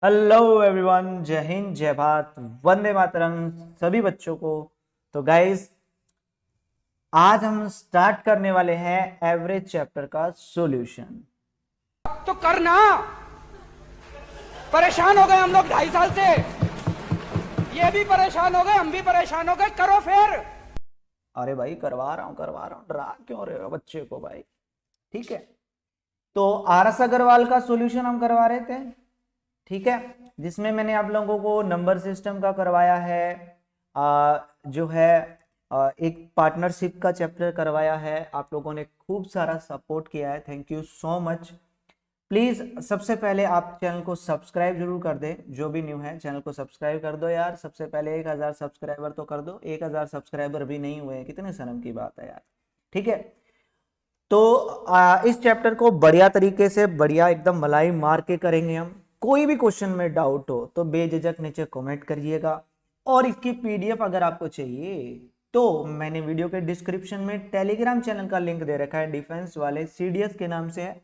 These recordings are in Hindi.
हेलो एवरीवन, जय हिंद, जय भारत, वंदे मातरम सभी बच्चों को। तो गाइस, आज हम स्टार्ट करने वाले हैं एवरेज चैप्टर का सॉल्यूशन। तो करना। परेशान हो गए हम लोग 2.5 साल से। ये भी परेशान हो गए, हम भी परेशान हो गए। करो फिर। अरे भाई, करवा रहा हूँ, डरा क्यों रहे हो बच्चे को भाई? ठीक है, तो आरएस अग्रवाल का सॉल्यूशन हम करवा रहे थे, ठीक है, जिसमें मैंने आप लोगों को नंबर सिस्टम का करवाया है, जो है एक पार्टनरशिप का चैप्टर करवाया है। आप लोगों ने खूब सारा सपोर्ट किया है, thank you so much. Please सबसे पहले आप चैनल को सब्सक्राइब जरूर कर दें, जो भी न्यू है चैनल को सब्सक्राइब कर दो यार। सबसे पहले 1000 सब्सक्राइबर तो कर दो, 1000 सब्सक्राइबर भी नहीं हुए हैं, कितने शर्म की बात है यार। ठीक है, तो इस चैप्टर को बढ़िया तरीके से, बढ़िया एकदम मलाई मार के करेंगे हम। कोई भी क्वेश्चन में डाउट हो तो बेझिझक नीचे कमेंट करिएगा। और इसकी पीडीएफ अगर आपको चाहिए तो मैंने वीडियो के डिस्क्रिप्शन में टेलीग्राम चैनल का लिंक दे रखा है, डिफेंस वाले सीडीएस के नाम से है,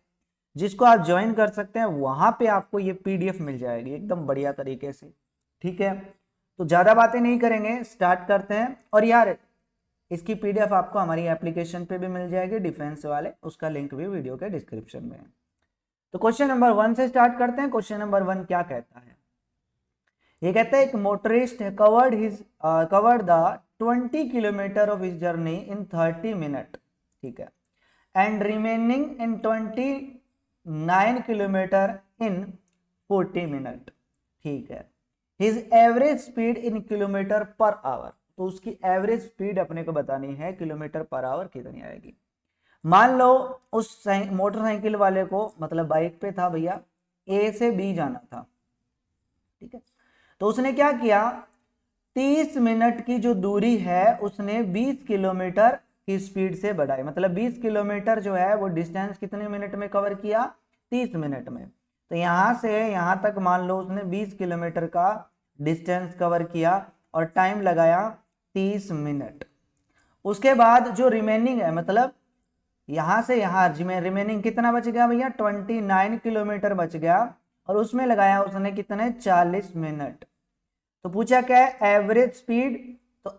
जिसको आप ज्वाइन कर सकते हैं। वहां पे आपको ये पीडीएफ मिल जाएगी एकदम बढ़िया तरीके से। ठीक है, तो ज्यादा बातें नहीं करेंगे, स्टार्ट करते हैं। और यार, इसकी पीडीएफ आपको हमारी एप्लीकेशन पे भी मिल जाएगी, डिफेंस वाले, उसका लिंक भी वीडियो के डिस्क्रिप्शन में है। तो क्वेश्चन नंबर 1 से स्टार्ट करते हैं। क्वेश्चन नंबर 1 क्या कहता है? ये कहता है एक motorist covered the 20 kilometre of his journey in 30 minute, ठीक है, and remaining in 29 kilometre in 40 minute, ठीक है। His average speed in kilometre per our, तो उसकी एवरेज स्पीड अपने को बतानी है, किलोमीटर पर आवर कितनी आएगी। मान लो उस मोटरसाइकिल वाले को, मतलब बाइक पे था भैया, ए से बी जाना था, ठीक है। तो उसने क्या किया, 30 मिनट की जो दूरी है उसने 20 किलोमीटर की स्पीड से बढ़ाई। मतलब 20 किलोमीटर जो है वो डिस्टेंस कितने मिनट में कवर किया? 30 मिनट में। तो यहां से यहां तक मान लो उसने 20 किलोमीटर का डिस्टेंस कवर किया और टाइम लगाया 30 मिनट। उसके बाद जो रिमेनिंग है, मतलब यहां से यहां रिमेनिंग कितना बच गया भैया? 29 किलोमीटर बच गया, और उसमें लगाया उसने कितने? 40 मिनट। तो पूछा क्या है? Average speed. तो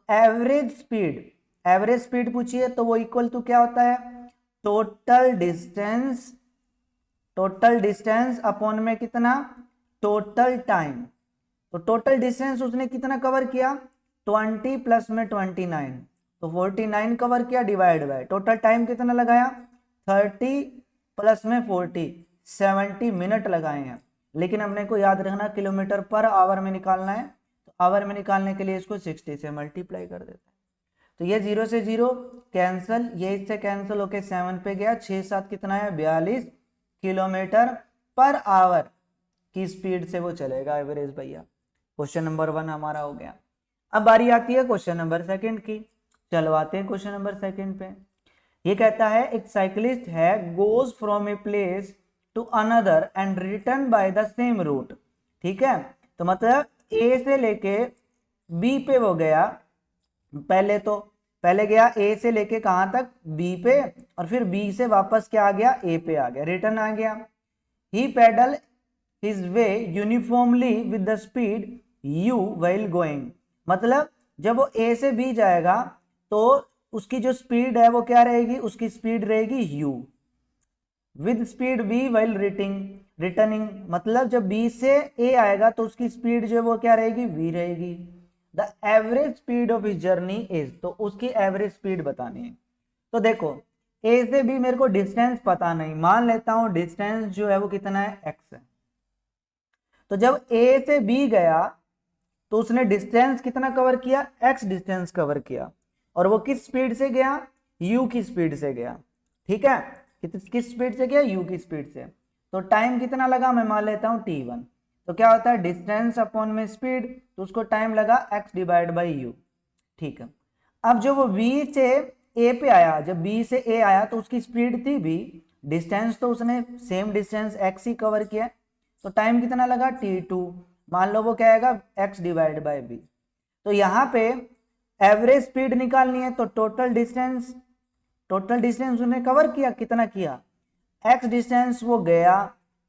एवरेज स्पीड पूछिए तो वो इक्वल टू क्या होता है? टोटल डिस्टेंस अपॉन में कितना? Total time. तो टोटल डिस्टेंस उसने कितना कवर किया? 20 प्लस में 29, तो 49 कवर किया, डिवाइड बाय टोटल टाइम कितना लगाया? 30 प्लस में 40, 70 मिनट लगाए हैं। लेकिन अपने को याद रखना किलोमीटर पर आवर में निकालना है, तो आवर में निकालने के लिए इसको 60 से मल्टीप्लाई कर देते हैं। तो ये 0 से 0 कैंसिल, ये इससे कैंसिल होके 7 पे गया, 6 7 कितना है? 42 किलोमीटर पर आवर की स्पीड से वो चलेगा एवरेज भैया। क्वेश्चन नंबर 1 हमारा हो गया। अब बारी आती है क्वेश्चन नंबर 2 की। चलो आते हैं क्वेश्चन नंबर 2 पे। ये कहता है एक साइकिलिस्ट है, goes from a place to another and return by the same route, ठीक है। तो मतलब ए से लेके बी पे वो गया, पहले गया ए से लेके कहां तक? बी पे, और फिर बी से वापस क्या आ गया? ए पे आ गया, रिटर्न आ गया। He paddle his way uniformly with the speed u while going. मतलब जब वो ए से बी जाएगा तो उसकी जो स्पीड है वो क्या रहेगी? उसकी स्पीड रहेगी u with speed v while returning. मतलब जब b से a आएगा तो उसकी स्पीड जो है वो क्या रहेगी? v रहेगी। The average speed of his journey is, तो उसकी एवरेज स्पीड बतानी है। तो देखो, a से b मेरे को डिस्टेंस पता नहीं, मान लेता हूं डिस्टेंस जो है वो कितना है? x है। तो जब a से b गया तो उसने डिस्टेंस कितना कवर किया? x डिस्टेंस कवर किया, और वो किस स्पीड से गया? u की स्पीड से गया, ठीक है। किस स्पीड से गया? u की स्पीड से। तो टाइम कितना लगा? मैं मान लेता हूं t1। तो क्या होता है? डिस्टेंस अपॉन में स्पीड, तो उसको टाइम लगा x डिवाइड बाई u, ठीक है। अब जो वो b से a पे आया, जब b से a आया तो उसकी स्पीड थी v, डिस्टेंस तो उसने सेम डिस्टेंस x ही कवर किया, तो टाइम कितना लगा? t2। मान लो वो क्या आएगा? x divide bye b। तो यहां पे एवरेज स्पीड निकालनी है, तो टोटल डिस्टेंस उसने कवर किया, कितना किया? x डिस्टेंस वो गया,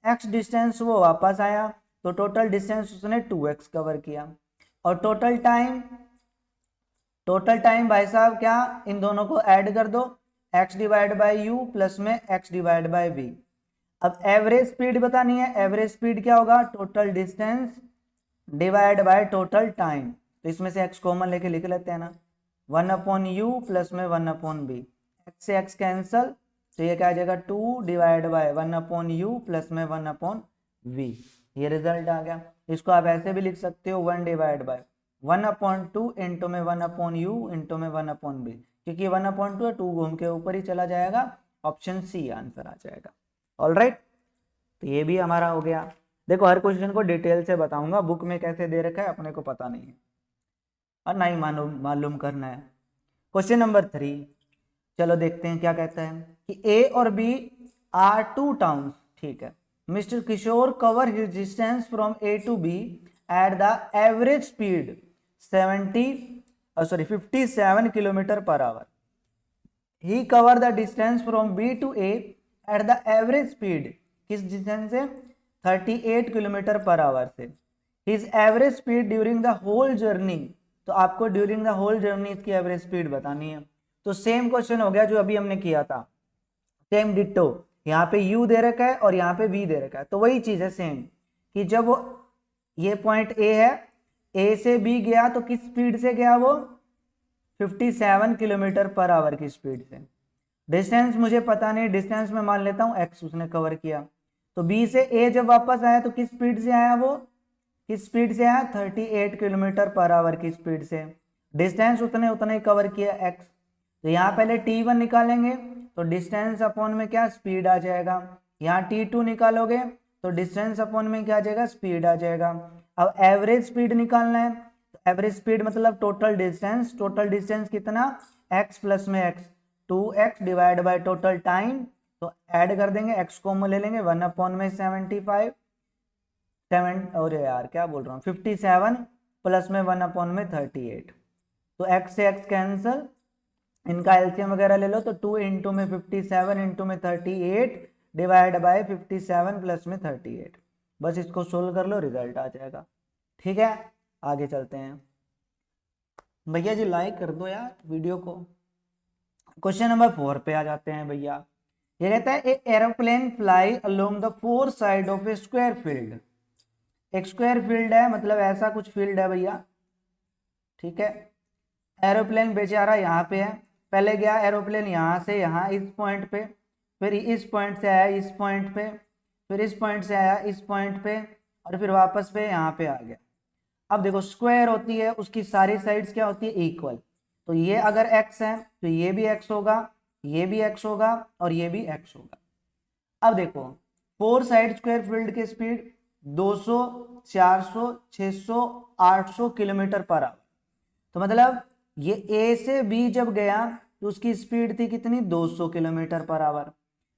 x डिस्टेंस वो वापस आया, तो टोटल डिस्टेंस उसने 2x कवर किया। और टोटल टाइम भाई साहब क्या, इन दोनों को ऐड कर दो, x divide by you plus में x डिवाइड बाई v। अब एवरेज स्पीड बतानी है, एवरेज स्पीड क्या होगा, total distance divide by total time. तो इसमें से x कॉमन लेके लिख लेते हैं ना, 1/u प्लस में 1/b, x से x कैंसल, तो ये क्या आ जाएगा 2 डिवाइड बाय 1/u प्लस में 1/v। ये रिजल्ट आ गया। इसको आप ऐसे भी लिख सकते हो 1 डिवाइड बाय 1/2 इंटू में 1/u इंटू में 1/b, क्योंकि 1/2 है, 2 घूम के ऊपर ही चला जाएगा, ऑप्शन सी आंसर आ जाएगा। ऑलराइट, तो ये भी हमारा हो गया। देखो हर क्वेश्चन को डिटेल से बताऊंगा, बुक में कैसे दे रखा है अपने को पता नहीं है और ना ही मालूम करना है। क्वेश्चन नंबर 3, चलो देखते हैं क्या कहता है कि ए और बी आर 2 टाउन्स, ठीक है। Mister Kishore cover his distance from A to B at the average speed 57 kilometre per hour. He cover the distance from B to A at the average speed, किस डिस्टेंस से, 38 किलोमीटर पर आवर से। His average speed during the whole journey, तो आपको ड्यूरिंग द होल जर्नी इसकी एवरेज स्पीड बतानी है। तो सेम क्वेश्चन हो गया जो अभी हमने किया था, सेम डिट्टो, यहाँ पे u दे रखा है और यहाँ पे v दे रखा है, तो वही चीज है सेम, कि जब ये पॉइंट a है, a से b गया तो किस स्पीड से गया, वो 57 किलोमीटर पर आवर की स्पीड से। डिस्टेंस मुझे पता नहीं, डिस्टेंस में मान लेता हूँ x उसने कवर किया। तो b से a जब वापस आया तो किस स्पीड से आया, वो किस स्पीड से आया, 38 किलोमीटर पर आवर की स्पीड से। डिस्टेंस उतने ही कवर किया x। तो यहाँ पहले t1 निकालेंगे तो डिस्टेंस अपॉन में क्या, स्पीड आ जाएगा। यहाँ t2 निकालोगे तो डिस्टेंस अपॉन में क्या आ जाएगा, स्पीड आ जाएगा। अब एवरेज स्पीड निकालना है, तो एवरेज स्पीड मतलब टोटल डिस्टेंस कितना, x प्लस में x, 2x divide by total time, तो ऐड कर देंगे, x कॉमन ले लेंगे, 1 में 75 और यार क्या बोल रहा हूँ, 57 प्लस में 1 में 38, तो x से x कैंसल, इनका एलसीएम वगैरह ले लो, तो 2 इंटू में 57 इंटू में 38 डिवाइड बाय 57 प्लस में 38, बस इसको सोल्व कर लो, रिजल्ट आ जाएगा। ठीक है, आगे चलते हैं। भैया जी लाइक कर दो यार वीडियो को। क्वेश्चन नंबर 4 पे आ जाते हैं भैया। ये कहता है a aeroplane fly along the 4 side of a square field. एक स्क्वायर फील्ड है, मतलब ऐसा कुछ फील्ड है भैया, ठीक है। एरोप्लेन बेचारा यहाँ पे है, पहले गया एरोप्लेन यहाँ से यहाँ इस पॉइंट पे, फिर इस पॉइंट से आया इस पॉइंट पे, फिर इस पॉइंट से आया इस पॉइंट पे, और फिर वापस पे यहाँ पे आ गया। अब देखो स्क्वायर होती है, उसकी सारी साइड्स क्या होती है, इक्वल। तो ये अगर x है तो ये भी x होगा, ये भी x होगा और ये भी x होगा। अब देखो 4 साइड स्क्वायर फील्ड की स्पीड 200, 400, 600, 800 किलोमीटर पर आवर। तो मतलब ये A से B जब गया तो उसकी स्पीड थी कितनी, 200 किलोमीटर पर आवर।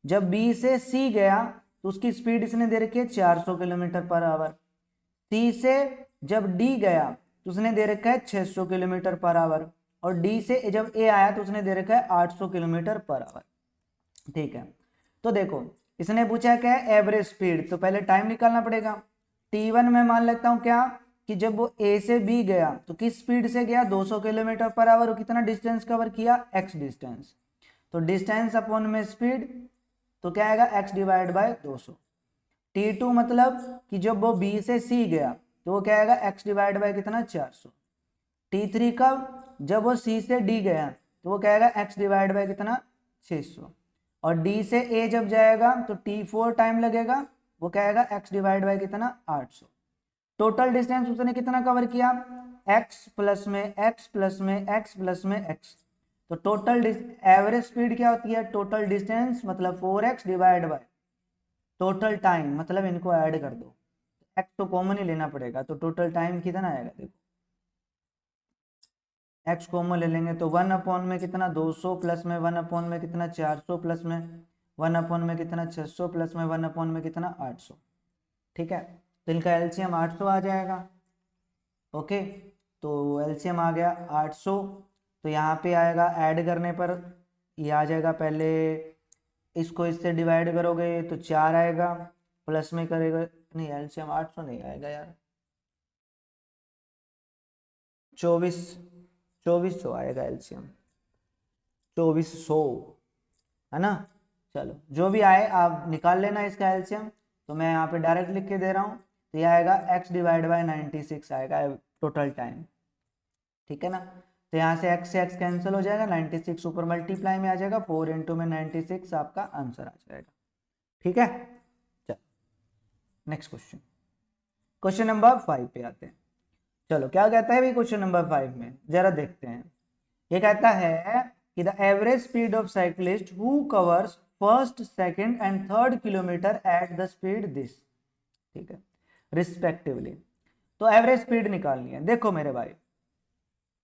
जब B से C गया तो उसकी स्पीड इसने दे रखी है 400 किलोमीटर पर आवर। C से जब D गया तो उसने दे रखा है 600 किलोमीटर पर आवर, और D से जब A आया तो उसने दे रखा है 800 किलोमीटर पर आवर। ठीक है, तो देखो इसने पूछा क्या है, एवरेज स्पीड, तो पहले टाइम निकालना पड़ेगा। T1 में मान लेता हूं क्या, कि जब वो A से B गया तो किस स्पीड से गया, 200 किलोमीटर पर आवर, और कितना डिस्टेंस कवर किया, x डिस्टेंस। तो डिस्टेंस अपॉन में स्पीड, तो क्या आएगा, x डिवाइड बाय 200। T2 मतलब कि जब वो B से C गया तो वो क्या आएगा, x डिवाइड बाय कितना, 400। T3 कब, जब वो C से D गया तो वो क्या आएगा, x डिवाइड बाय कितना, 600। और D से A जब जाएगा तो T4 टाइम लगेगा, वो क्या आएगा, x डिवाइड बाय कितना, 800। टोटल डिस्टेंस उसने कितना कवर किया, x प्लस में x प्लस में x प्लस में x। तो टोटल एवरेज स्पीड क्या होती है, टोटल डिस्टेंस मतलब 4x divide by total time, मतलब इनको ऐड कर दो, x तो कॉमन ही लेना पड़ेगा, तो टोटल टाइम कितना आएगा, देखो x कॉमन ले लेंगे तो 1 में कितना, 200 प्लस में 1 में कितना, 400 प्लस में 1 में कितना, 600 प्लस में 1 में कितना, 800। ठीक है, तो इनका एलसीएम 800 आ जाएगा। ओके, तो एलसीएम आ गया 800, तो यहाँ पे आएगा ऐड करने पर ये आ जाएगा, पहले इसको इससे डिवाइड करोगे तो 4 आएगा, प्लस में करेगा, नहीं एलसीएम 800 नहीं आएगा यार, 2400 आएगा एलसीएम, 2400 है ना। चलो जो भी आए आप निकाल लेना इसका एलसीएम, तो मैं यहाँ पे डायरेक्ट लिख के दे रहा हूँ, तो ये आएगा x डिवाइड बाय 96 आएगा टोटल टाइम, ठीक है ना। तो यहाँ से x कैंसिल हो जाएगा, 96 ऊपर मल्टीप्लाई में आ जाएगा, 4 इंटू में 96 आपका आंसर आ जाएगा, ठीक है। चलो नेक्स्ट क्वेश्चन, क्वेश्चन नंबर 5 पे आते हैं। चलो क्या कहता है भाई क्वेश्चन नंबर 5 में, जरा देखते हैं। ये कहता है कि the average speed of cyclist who covers first, second and third kilometre at the speed this, ठीक है, रिस्पेक्टिवली। तो एवरेज स्पीड निकालनी है। देखो मेरे भाई,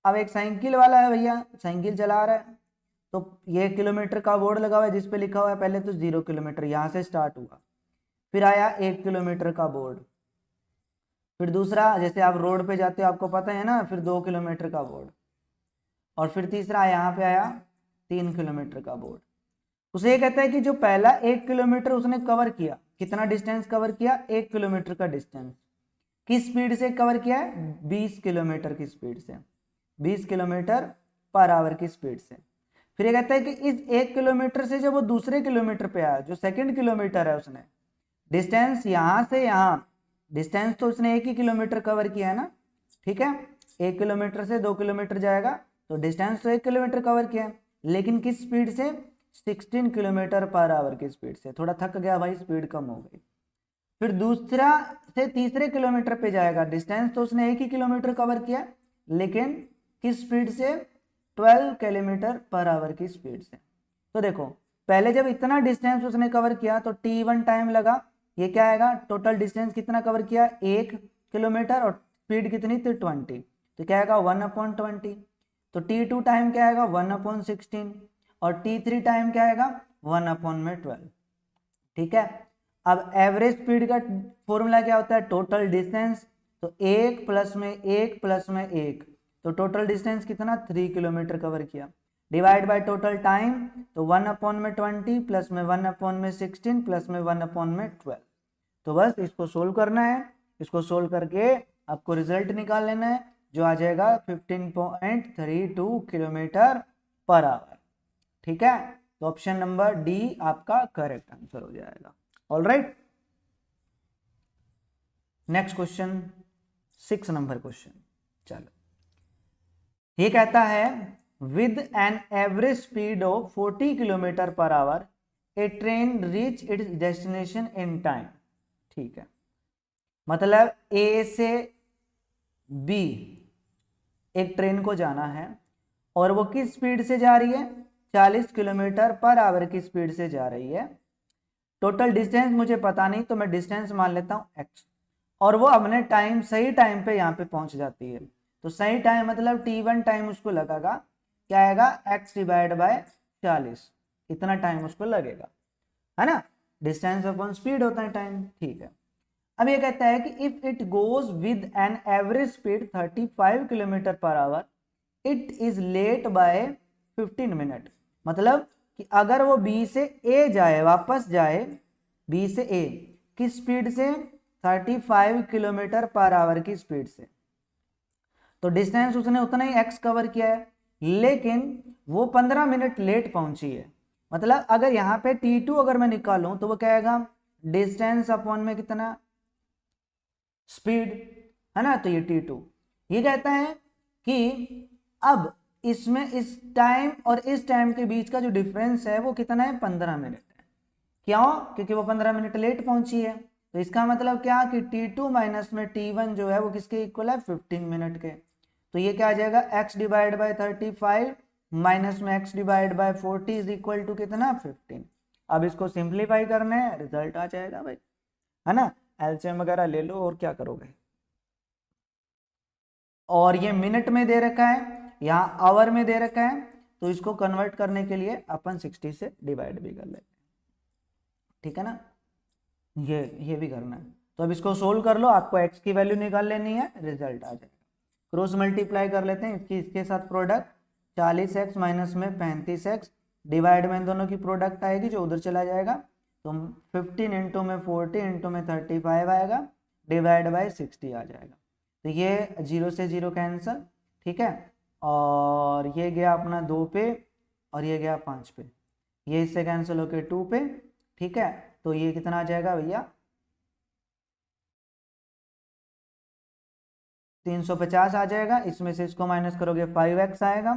अब एक साइकिल वाला है भैया, साइकिल चला रहा है, तो ये किलोमीटर का बोर्ड लगा हुआ है जिसपे लिखा हुआ है पहले तो 0 किलोमीटर, यहाँ से स्टार्ट हुआ, फिर आया 1 किलोमीटर का बोर्ड, फिर दूसरा, जैसे आप रोड पे जाते हो आपको पता है ना, फिर 2 किलोमीटर का बोर्ड, और फिर तीसरा यहाँ पे आया 3 किलोमीटर का बोर्ड। उसे ये कहता है कि जो पहला 1 किलोमीटर उसने कवर किया, कितना डिस्टेंस कवर किया, 1 किलोमीटर का डिस्टेंस, किस स्पीड से कवर किया है, 20 किलोमीटर की स्पीड से, 20 किलोमीटर पर आवर की स्पीड से। फिर ये कहता है कि इस 1 किलोमीटर से जब वो दूसरे किलोमीटर पे आया, जो सेकंड किलोमीटर है, उसने डिस्टेंस यहाँ से यहाँ, डिस्टेंस तो उसने 1 ही किलोमीटर कवर किया है ना, ठीक है, 1 किलोमीटर से 2 किलोमीटर जाएगा, तो डिस्टेंस तो 1 किलोमीटर कवर किया है, लेकिन किस स्पीड से, 16 किलोमीटर पर आवर की स्पीड से। थोड़ा थक गया भाई, स्पीड कम हो गई। फिर दूसरा से तीसरे किलोमीटर पे जाएगा, डिस्टेंस तो उसने 1 ही किलोमीटर कवर किया, लेकिन किस स्पीड से, 12 किलोमीटर पर आवर की स्पीड से। तो देखो पहले जब इतना डिस्टेंस उसने कवर किया तो t1 टाइम लगा, ये क्या आएगा, टोटल डिस्टेंस कितना कवर किया, 1 किलोमीटर, और स्पीड कितनी थी, 20, तो क्या आएगा 1/20। तो t2 टाइम क्या आएगा, 1/16, और t3 टाइम क्या आएगा, 1/12, ठीक है। अब एवरेज स्पीड का फॉर्मूला क्या होता है, टोटल डिस्टेंस, तो 1 प्लस में 1 प्लस में 1, तो टोटल डिस्टेंस कितना, 3 किलोमीटर कवर किया, डिवाइड बाय टोटल टाइम, तो 1/20 प्लस में 1/16 प्लस में 1/12। तो बस इसको सोल्व करना है, इसको सोल्व करके आपको रिजल्ट निकाल लेना है, जो आ जाएगा 15.32 किलोमीटर पर आवर, ठीक है। तो ऑप्शन नंबर डी आपका करेक्ट आंसर हो जाएगा। Alright, next question, 6 number question. चलो ये कहता है with an average speed of 40 kilometre per our A train reach its destination in time, ठीक है, मतलब ए से बी एक ट्रेन को जाना है, और वो किस स्पीड से जा रही है, 40 किलोमीटर पर आवर की स्पीड से जा रही है। टोटल डिस्टेंस मुझे पता नहीं, तो मैं डिस्टेंस मान लेता हूं x, और वो अपने टाइम, सही टाइम पे यहाँ पे पहुंच जाती है। तो सही टाइम मतलब t1 टाइम उसको लगेगा, क्या आएगा, x डिवाइड बाय 40, इतना टाइम उसको लगेगा, है ना, डिस्टेंस अपॉन स्पीड होता है टाइम, ठीक है। अब ये कहता है कि if it goes with an average speed 35 kilometre per hour it is late by 15 minute, मतलब कि अगर वो बी से ए जाए, वापस जाए बी से ए, किस स्पीड से, 35 किलोमीटर पर आवर की स्पीड से, तो डिस्टेंस उसने उतना ही x कवर किया है, लेकिन वो 15 मिनट लेट पहुंची है। मतलब अगर यहाँ पे t2 अगर मैं निकालूं तो वो क्या आएगा, डिस्टेंस अपॉन में कितना, स्पीड, है ना, तो ये t2। ये कहता है कि अब इसमें इस टाइम और इस टाइम के बीच का जो डिफरेंस है वो कितना है, 15 मिनट है। क्यों, क्योंकि वो 15 मिनट लेट पहुंची है, तो इसका मतलब क्या कि t2 माइनस में t1 जो है वो किसके इक्वल है, 15 मिनट के। तो ये क्या आ जाएगा, x डिवाइड बाय 35 माइनस में x divide by 40 is equal to कितना, 15। अब इसको सिंप्लीफाई करना है, रिजल्ट आ जाएगा भाई, है ना, एलसीएम वगैरह ले लो, और क्या करोगे। और ये मिनट में दे रखा है, यहाँ आवर में दे रखा है, तो इसको कन्वर्ट करने के लिए अपन 60 से डिवाइड भी कर लेते हैं, ठीक है ना, ये भी करना है। तो अब इसको सोल्व कर लो, आपको x की वैल्यू निकाल लेनी है, रिजल्ट आ जाएगा। क्रॉस मल्टीप्लाई कर लेते हैं इसके साथ प्रोडक्ट, 40x माइनस में 35x डिवाइड में इन दोनों की प्रोडक्ट आएगी जो उधर चला जाएगा, तो 15 इंटू में 40 इंटू में 35 आएगा, डिवाइड बाय 60 आ जाएगा। तो ये 0 से 0 कैंसिल, ठीक है, और ये गया अपना 2 पे और ये गया 5 पे, ये इससे कैंसिल होके 2 पे, ठीक है। तो ये कितना आ जाएगा भैया 350 आ जाएगा। इसमें से इसको माइनस करोगे 5x आएगा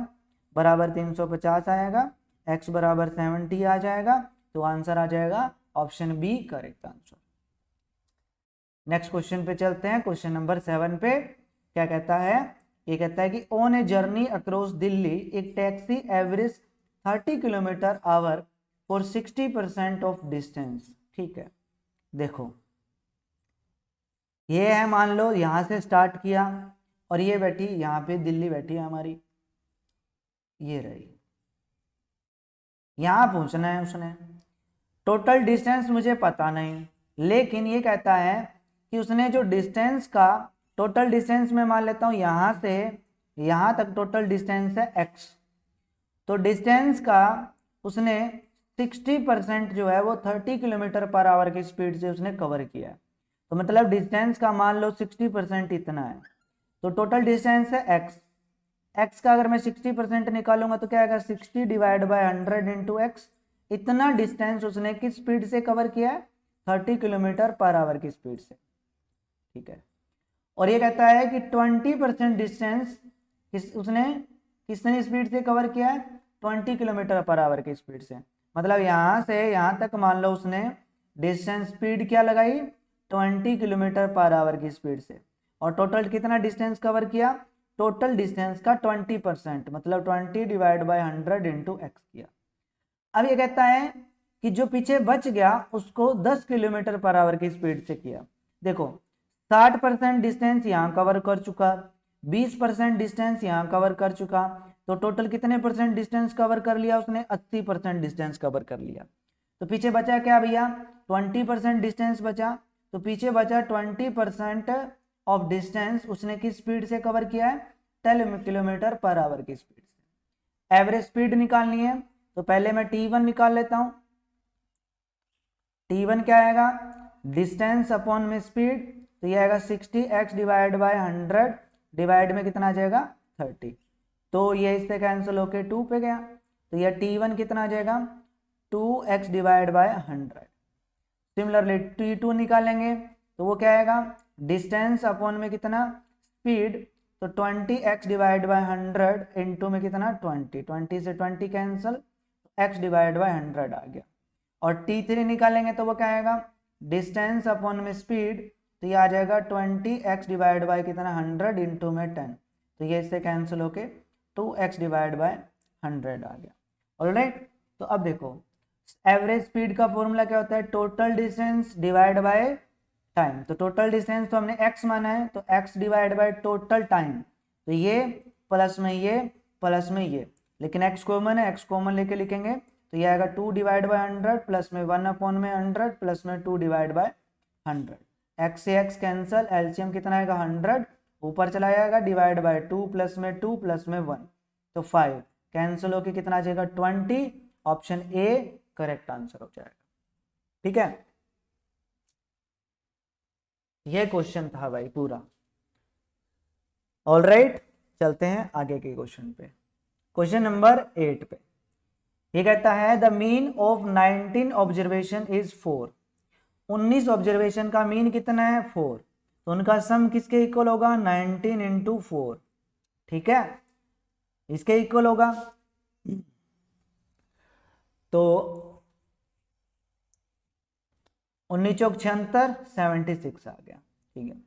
बराबर 350 आएगा, x बराबर 70 आ जाएगा। तो आंसर आ जाएगा option B correct answer. Next question पे चलते हैं, क्वेश्चन नंबर 7 पे क्या कहता है, ये कहता है कि on a journey across Delhi एक taxi average 30 kilometre hour for 60% of distance. ठीक है, देखो ये है, मान लो यहां से स्टार्ट किया और ये बैठी यहाँ पे, दिल्ली बैठी है हमारी, ये रही, यहां पहुंचना है उसने। टोटल डिस्टेंस मुझे पता नहीं, लेकिन ये कहता है कि उसने जो डिस्टेंस का टोटल डिस्टेंस में मान लेता हूं यहां से यहां तक टोटल डिस्टेंस है x, तो डिस्टेंस का उसने 60% जो है वो 30 किलोमीटर पर आवर की स्पीड से उसने कवर किया है। तो मतलब डिस्टेंस का मान लो 60% इतना है, तो टोटल डिस्टेंस है x, x का अगर मैं 60% निकालूंगा तो क्या आएगा 60 डिवाइड बाय 100 इंटू एक्स। इतना डिस्टेंस उसने किस स्पीड से कवर किया है, 30 किलोमीटर पर आवर की स्पीड से, ठीक है। और ये कहता है कि 20% डिस्टेंस उसने कितनी स्पीड से कवर किया है, 20 किलोमीटर पर आवर की स्पीड से। मतलब यहां से यहां तक मान लो उसने डिस्टेंस स्पीड क्या लगाई, 20 किलोमीटर पर आवर की स्पीड से, और टोटल कितना डिस्टेंस कवर किया, टोटल डिस्टेंस का 20%, मतलब 20 डिवाइड बाय 100 इंटू एक्स किया। अब ये कहता है कि जो पीछे बच गया उसको 10 किलोमीटर पर आवर की स्पीड से किया। देखो 60% डिस्टेंस यहाँ कवर कर चुका, 20% डिस्टेंस यहाँ कवर कर चुका, तो टोटल कितने परसेंट डिस्टेंस कवर कर लिया उसने, 80% डिस्टेंस कवर कर लिया। तो पीछे बचा क्या भैया, 20% डिस्टेंस बचा, तो पीछे बचा 20% ऑफ डिस्टेंस उसने किस स्पीड से कवर किया है, 10 किलोमीटर पर आवर की स्पीड से। एवरेज स्पीड निकालनी है तो पहले मैं T1 निकाल लेता हूं। T1 क्या आएगा, डिस्टेंस अपॉन में स्पीड, तो ये आएगा 60x डिवाइड बाय 100, डिवाइड में कितना आ जाएगा 30, तो ये इससे कैंसिल होके 2 पे गया, तो ये T1 कितना आ जाएगा 2x divide by 100। Similarly T2 निकालेंगे तो वो क्या आएगा, डिस्टेंस अपॉन में कितना स्पीड, तो 20x डिवाइड बाय 100 इंटू में कितना 20 से 20 कैंसिल, x डिवाइड बाय 100 आ गया। और T3 निकालेंगे तो वो क्या आएगा, डिस्टेंस अपॉन में स्पीड, तो ये आ जाएगा 20x डिवाइड बाय कितना 100 इंटू में 10, तो ये इससे कैंसिल होके 2x डिवाइड बाय 100 आ गया। ऑलराइट, तो अब देखो एवरेज स्पीड का फॉर्मूला क्या होता है, total distance divide by time. तो टोटल डिस्टेंस तो हमने x माना है, तो x divide by total time, तो ये प्लस में ये प्लस में ये, लेकिन x कॉमन है, x कॉमन लेके लिखेंगे तो ये आएगा 2 डिवाइड बाय 100 प्लस में 1 अपॉन में 100 प्लस में 2 डिवाइड बाय 100। x से x कैंसिल, एलसीएम कितना आएगा 100, ऊपर चला जाएगा डिवाइड बाय 2 प्लस में 2 प्लस में 1, तो 5 कैंसिल होके कितना आ जाएगा 20। ऑप्शन ए करेक्ट आंसर हो जाएगा। ठीक है, ये क्वेश्चन था भाई पूरा। ऑलराइट, चलते हैं आगे के क्वेश्चन पे, क्वेश्चन नंबर 8 पे। ये कहता है the mean of 19 observation is 4। 19 observation का मीन कितना है 4, तो उनका सम किसके इक्वल होगा 19 इंटू 4। ठीक है, इसके इक्वल होगा, तो 19 चौक 76, 76 आ गया। ठीक है,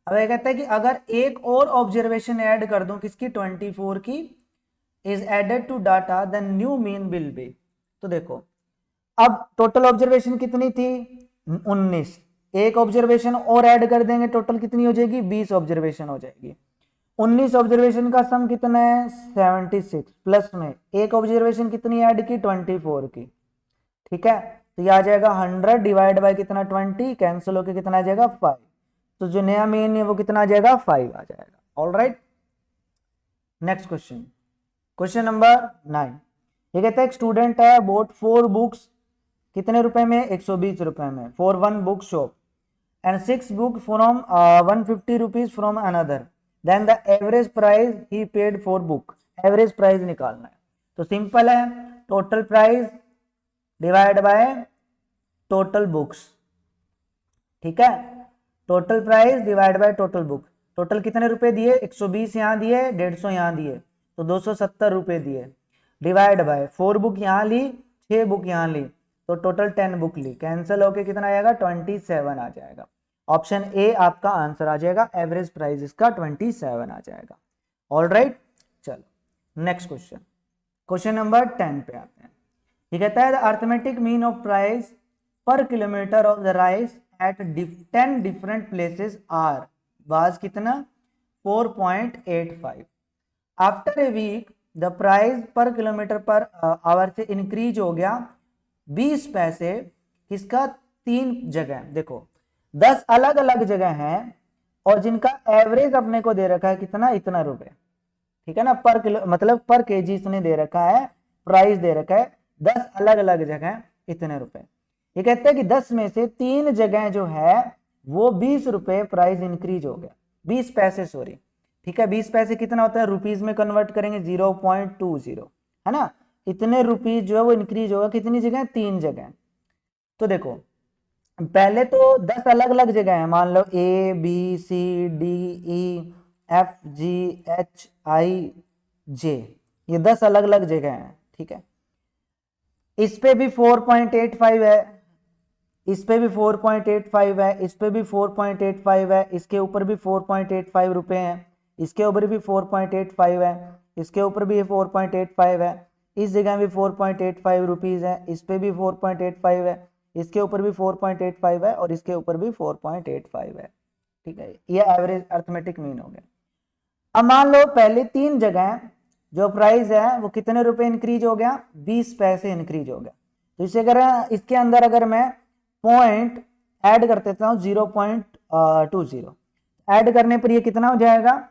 अब ये कहता है कि अगर एक और ऑब्जर्वेशन ऐड कर दूं किसकी 24 की, is added to data the new mean will be. तो देखो अब टोटल ऑब्जर्वेशन कितनी थी 19, एक ऑब्जर्वेशन और ऐड कर देंगे टोटल कितनी हो जाएगी 20 ऑब्जर्वेशन हो जाएगी। 19 ऑब्जर्वेशन का सम कितना है 76, प्लस में एक ऑब्जर्वेशन कितनी ऐड की 24 की। ठीक है, तो ये आ जाएगा 100 डिवाइड बाय कितना 20, कैंसिल होके कितना आ जाएगा 5, तो जो नया मीन है वो कितना आ जाएगा 5 आ जाएगा। Alright, next question, question number 9। ये कहता है एक स्टूडेंट है बोट 4 बुक्स कितने रुपए में? 120 रुपए में, for one book shop, and 6 book from 150 rupees from another, then the average price he paid for book. Average price निकालना है, तो सिंपल है, total price divide by total books. ठीक है, total price divide by total book. Total कितने रुपए दिए? 120 यहाँ दिए, 150 यहाँ दिए, तो 270 रुपए दिए, डिवाइड बाय 4 बुक यहाँ ली, 6 बुक यहाँ ली, तो टोटल 10 बुक ली, कैंसिल होके कितना आएगा? 27 आ जाएगा। ऑप्शन ए आपका आंसर आ जाएगा, एवरेज प्राइस इसका 27 आ जाएगा। ऑल राइट, चलो नेक्स्ट क्वेश्चन, क्वेश्चन नंबर 10 पे आते हैं। ये कहता है the arithmetic mean of price per kilometre of the rice at 10 different places are was कितना? 4.85। After a week the price per kilometre per hour से इंक्रीज हो गया 20 पैसे, किसका? 3 जगह। देखो 10 अलग अलग जगह हैं और जिनका एवरेज अपने को दे रखा है कितना? इतना रुपए। ठीक है ना, पर किलो मतलब पर केजी इसने दे रखा है, प्राइस दे रखा है 10 अलग अलग जगह इतने रुपए। ये कहते हैं कि 10 में से 3 जगह जो है वो 20 रुपए प्राइस इंक्रीज हो गया, 20 पैसे सॉरी। ठीक है, 20 पैसे कितना होता है? रुपीज में कन्वर्ट करेंगे 0.20, है ना। इतने रुपीज जो है वो इंक्रीज होगा कितनी जगह? 3 जगह। तो देखो पहले तो 10 अलग अलग जगह है, मान लो A B C D E F G H I J, ये 10 अलग अलग जगह हैं। ठीक है, इस पे भी 4.85 है, इस पे भी 4.85 है, इस पे भी 4.85 है, इसके ऊपर भी 4.85 रुपए हैं, इसके ऊपर भी 4.85 है, इसके ऊपर भी 4.85 है, इस जगह भी 4.85 रुपीज है, इस पे भी 4.85 है, इसके ऊपर भी 4.85 है और इसके ऊपर भी 4.85 है। ठीक है, ये एवरेज अर्थमेटिक मीन हो गया। अब मान लो पहले 3 जगह जो प्राइस है वो कितने रुपए इंक्रीज हो गया? 20 पैसे इंक्रीज हो गया। तो इसे अगर इसके अंदर अगर मैं पॉइंट ऐड कर देता हूं 0.20, ऐड करने पर ये कितना हो जाएगा?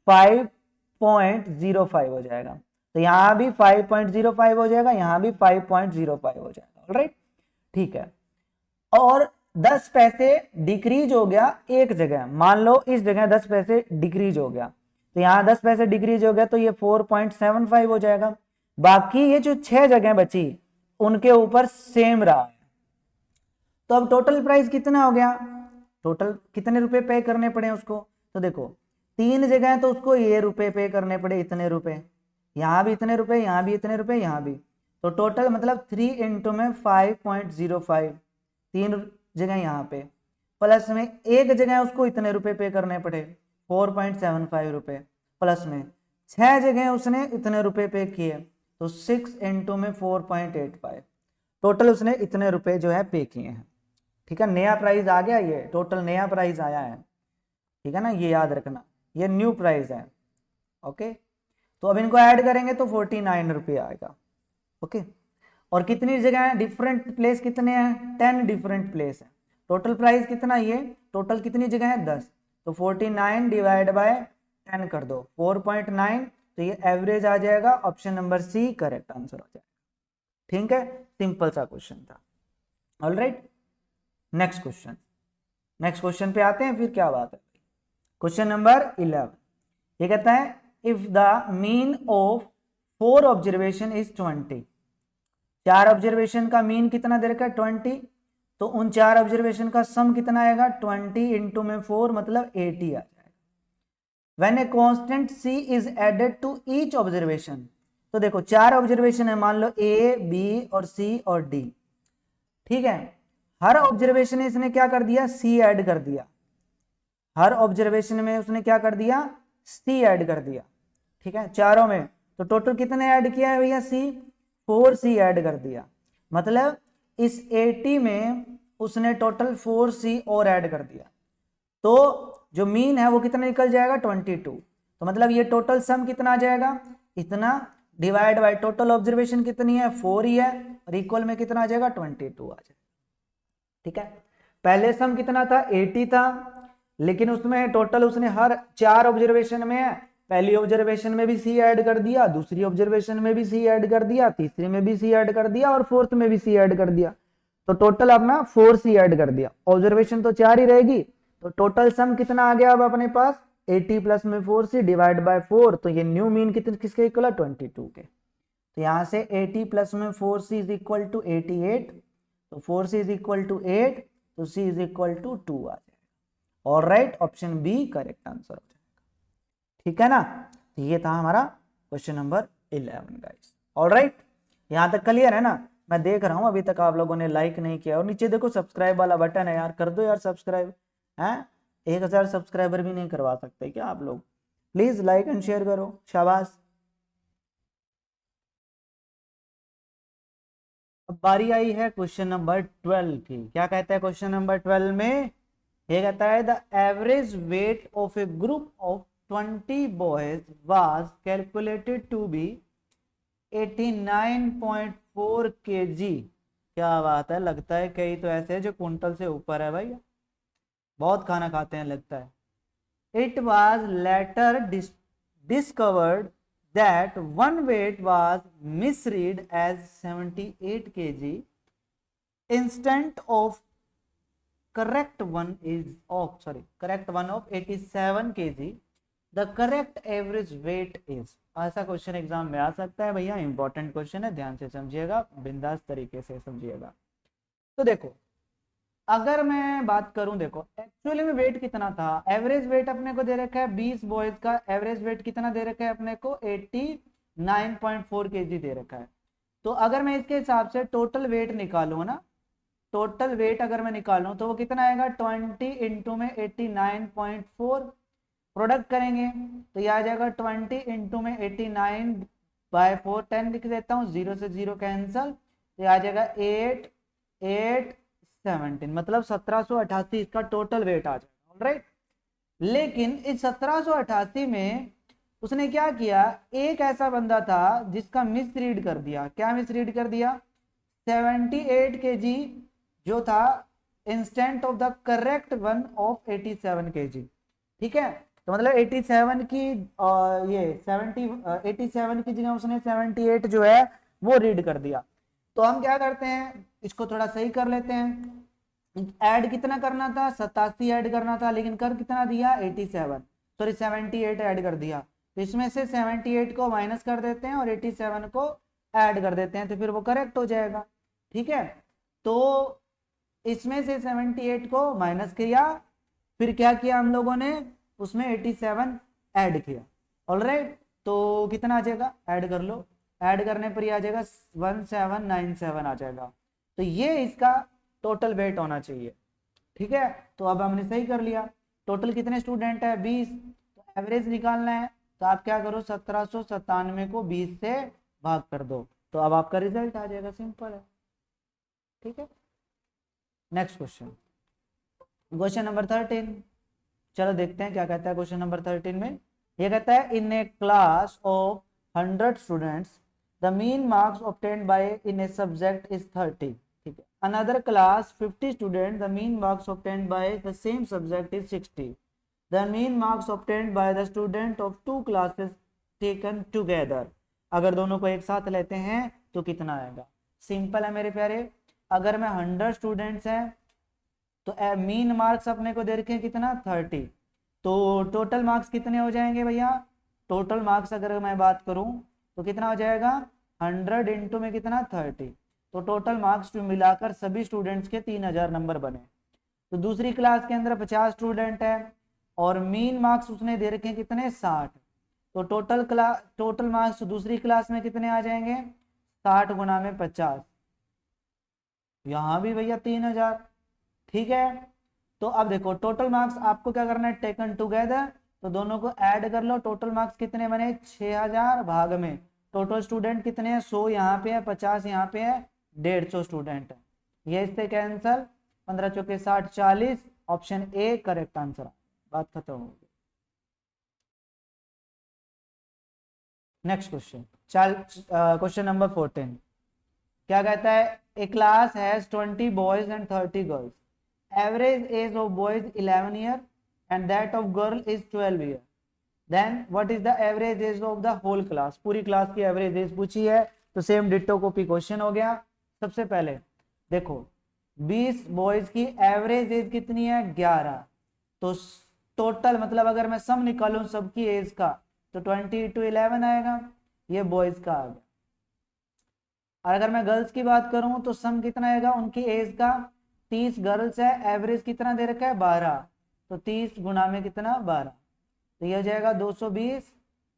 5.05 हो जाएगा। तो यहां भी 5.05 हो जाएगा, यहां भी 5.05 हो जाएगा। ऑलराइट, ठीक है। और 10 पैसे डिक्रीज हो गया एक जगह, मान लो इस जगह 10 पैसे डिक्रीज हो गया, तो यहां 10 पैसे डिक्रीज हो गया तो ये 4.75 हो जाएगा। बाकी ये जो 6 जगह बची उनके ऊपर सेम रहा है। तो अब टोटल प्राइस कितना हो गया? टोटल कितने रुपए पे करने पड़े उसको? तो देखो 3 जगह तो उसको ये रुपए पे करने पड़े, इतने रुपए, यहां भी इतने रुपए, यहां भी इतने रुपए, यहां भी, तो टोटल मतलब 3 इंटू में 5.05, 3 जगह यहाँ पे, प्लस में एक जगह उसको इतने रुपए पे करने पड़े 4.75 रुपए, प्लस में 6 जगह उसने इतने रुपए पे किए, तो 6 इंटू में 4.85, टोटल उसने इतने रुपए जो है पे किए हैं। ठीक है, नया प्राइस आ गया, ये टोटल नया प्राइस आया है। ठीक है ना, ये याद रखना, ये न्यू प्राइस है। ओके, तो अब इनको ऐड करेंगे तो 49 रुपये आएगा। ओके, और कितनी जगह है? डिफरेंट प्लेस कितने हैं? 10 डिफरेंट प्लेस है। टोटल प्राइस कितना? ये टोटल कितनी जगह है? 10, तो 49 डिवाइड बाय 10 कर दो, 4.9, तो ये एवरेज आ जाएगा। Option number C correct answer हो जाएगा। ठीक है, सिंपल सा क्वेश्चन था। Alright, next question, next question पे आते हैं फिर क्या बात है। क्वेश्चन नंबर 11, ये कहता है if the mean of 4 observation is 20, 4 observation का मीन कितना दे रखा है? 20, तो उन 4 ऑब्जर्वेशन का सम कितना आएगा? 20 इंटू में 4 मतलब 80 आ जाएगा। When a constant c is added to each observation, तो देखो 4 ऑब्जर्वेशन है, मान लो a, b और c और d। ठीक है, हर ऑब्जर्वेशन में इसने क्या कर दिया? c ऐड कर दिया, हर ऑब्जर्वेशन में उसने क्या कर दिया? c ऐड कर दिया। ठीक है, चारों में, तो टोटल कितने ऐड किया है भैया? c, 4c ऐड कर दिया, मतलब इस 80 में उसने टोटल 4c और ऐड कर दिया, तो जो मीन है वो कितना निकल जाएगा? 22। तो मतलब ये टोटल सम कितना आ जाएगा? इतना, डिवाइड बाय टोटल ऑब्जर्वेशन कितनी है? 4 ही है, और इक्वल में कितना आ जाएगा? 22 आ जाएगा। ठीक है, पहले सम कितना था? 80 था, लेकिन उसमें टोटल उसने हर 4 ऑब्जर्वेशन में है, पहली ऑब्जर्वेशन में भी सी ऐड कर दिया, दूसरी ऑब्जर्वेशन में भी सी ऐड कर दिया, तीसरे में भी सी ऐड कर दिया और फोर्थ में भी सी ऐड कर दिया, तो टोटल अपना 4c ऐड कर दिया, ऑब्जर्वेशन तो 4 ही रहेगी, तो टोटल सम कितना आ गया अब अपने पास 80 प्लस में 4c डिवाइड बाय 4, तो ये न्यू मीन कितने किसके इक्वल है 22 के। तो यहाँ से 80 प्लस में 4c इज इक्वल टू 88, तो 4c इज इक्वल टू 8, तो c इज इक्वल टू 2 आ जाएगा। Alright, option B correct answer हो जाएगा। ठीक है ना, तो ये था हमारा क्वेश्चन नंबर 11 गाइस। ऑलराइट, यहाँ तक क्लियर है ना। मैं देख रहा हूँ अभी तक आप लोगों ने लाइक नहीं किया, और नीचे देखो सब्सक्राइब वाला बटन है यार, कर दो यार सब्सक्राइब। हैं 1000 सब्सक्राइबर भी नहीं करवा सकते क्या आप लोग? प्लीज लाइक एंड शेयर करो, शाबाश। अब बारी आई है क्वेश्चन नंबर 12 की। क्या कहता है क्वेश्चन नंबर 12 में? ये कहता है the average weight of a group of 20 boys was calculated to be 89.4 kg। क्या बात है, लगता है कई तो ऐसे है जो कुंटल से ऊपर है भाई, बहुत खाना खाते हैं लगता है। It was later discovered that one weight was misread as 78 kg. Instead of correct one of 87 kg. The correct average weight is। ऐसा क्वेश्चन एग्जाम में आ सकता है भैया, इंपॉर्टेंट क्वेश्चन है, ध्यान से समझिएगा, बिंदास तरीके से समझिएगा। तो देखो, अगर मैं बात करूं, देखो एक्चुअली में वेट कितना था, एवरेज वेट अपने को दे रखा है 20 बॉयज का एवरेज वेट कितना दे रखा है अपने को 89.4 kg दे रखा है। तो अगर मैं इसके हिसाब से टोटल वेट निकालूं ना, टोटल वेट अगर मैं निकालूं तो वो कितना आएगा 20 इंटू में 89.4, प्रोडक्ट करेंगे तो यह आ जाएगा 20 इंटू में 89/4, 10 लिख देता हूँ, 0 से 0 कैंसल, तो आ जाएगा 8 मतलब 1788 इसका टोटल वेट आ जाएगा। ऑलराइट, लेकिन इस 1788 में उसने क्या किया, एक ऐसा बंदा था जिसका मिसरीड कर दिया। क्या मिसरीड कर दिया? 78 kg जो था instant of the correct one of 87 kg। ठीक है, तो मतलब 87 की ये 87 की जगह उसने 78 जो है वो रीड कर दिया। तो हम क्या करते हैं, इसको थोड़ा सही कर लेते हैं। ऐड कितना करना था, 87 ऐड करना था, लेकिन कर कितना दिया 87, सॉरी 78 ऐड कर दिया। तो इसमें से 78 को माइनस कर देते हैं और 87 को ऐड कर देते हैं, तो फिर वो करेक्ट हो जाएगा। ठीक है, तो इसमें से 78 को माइनस किया, फिर क्या किया हम लोगों ने, उसमें 87 ऐड किया। ऑलराइट, तो कितना आ जाएगा, ऐड कर लो, ऐड करने पर ही आ जाएगा 1797 आ जाएगा। तो ये इसका टोटल वेट होना चाहिए। ठीक है, तो अब हमने सही कर लिया। टोटल कितने स्टूडेंट है 20, तो एवरेज निकालना है, तो आप क्या करो 1797 को 20 से भाग कर दो, तो अब आपका रिजल्ट आ जाएगा, सिंपल है। ठीक है, नेक्स्ट क्वेश्चन, क्वेश्चन नंबर 13। चलो देखते हैं क्या कहता है क्वेश्चन नंबर 13 में। ये कहता है in a class of 100 students the mean marks obtained by in a subject is 30। ठीक है, another class 50 student the mean marks obtained by the same subject is 60। The mean marks obtained by the student of 2 classes taken together. अगर दोनों को एक साथ लेते हैं तो कितना आएगा? सिंपल है मेरे प्यारे, अगर मैं 100 स्टूडेंट्स हैं तो मीन मार्क्स अपने को दे रखे हैं कितना 30, तो टोटल मार्क्स कितने हो जाएंगे भैया? टोटल मार्क्स अगर मैं बात करूं तो कितना हो जाएगा 100 इंटू में कितना 30, तो टोटल मार्क्स मिलाकर सभी स्टूडेंट्स के 3000 नंबर बने। तो दूसरी क्लास के अंदर 50 स्टूडेंट है और मीन मार्क्स उसने दे रखे हैं कितने 60, तो टोटल मार्क्स दूसरी क्लास में कितने आ जाएंगे 60 गुना में 50, यहाँ भी भैया 3000। ठीक है, तो अब देखो टोटल मार्क्स आपको क्या करना है टेकन टुगेदर, तो दोनों को ऐड कर लो। टोटल मार्क्स कितने बने 6000 भाग में टोटल स्टूडेंट कितने हैं 100 यहाँ पे है 50 यहाँ पे है 150 स्टूडेंट है, ये इससे कैंसल 15 चौके 60 40, ऑप्शन ए करेक्ट आंसर। बात खत्म हो गई। नेक्स्ट क्वेश्चन, क्वेश्चन नंबर 14 क्या कहता है, a class has 20 boys and 30 girls, average age of boys 11 year and that of girl is 12 year, then what is the average age of the whole class. पूरी क्लास की एवरेज एज पूछी है, तो सेम डिट्टो कॉपी क्वेश्चन हो गया। सबसे पहले देखो 20 बॉयज की एवरेज एज कितनी है 11, तो टोटल मतलब अगर मैं सम निकालूं सबकी एज का तो 20 × 11 आएगा, ये बॉयज का आ गया। और अगर मैं गर्ल्स की बात करूं तो सम कितना आएगा उनकी एज का, 30 गर्ल्स है, एवरेज कितना दे रखा है 12, तो 30 गुना में कितना 12, तो ये हो जाएगा 220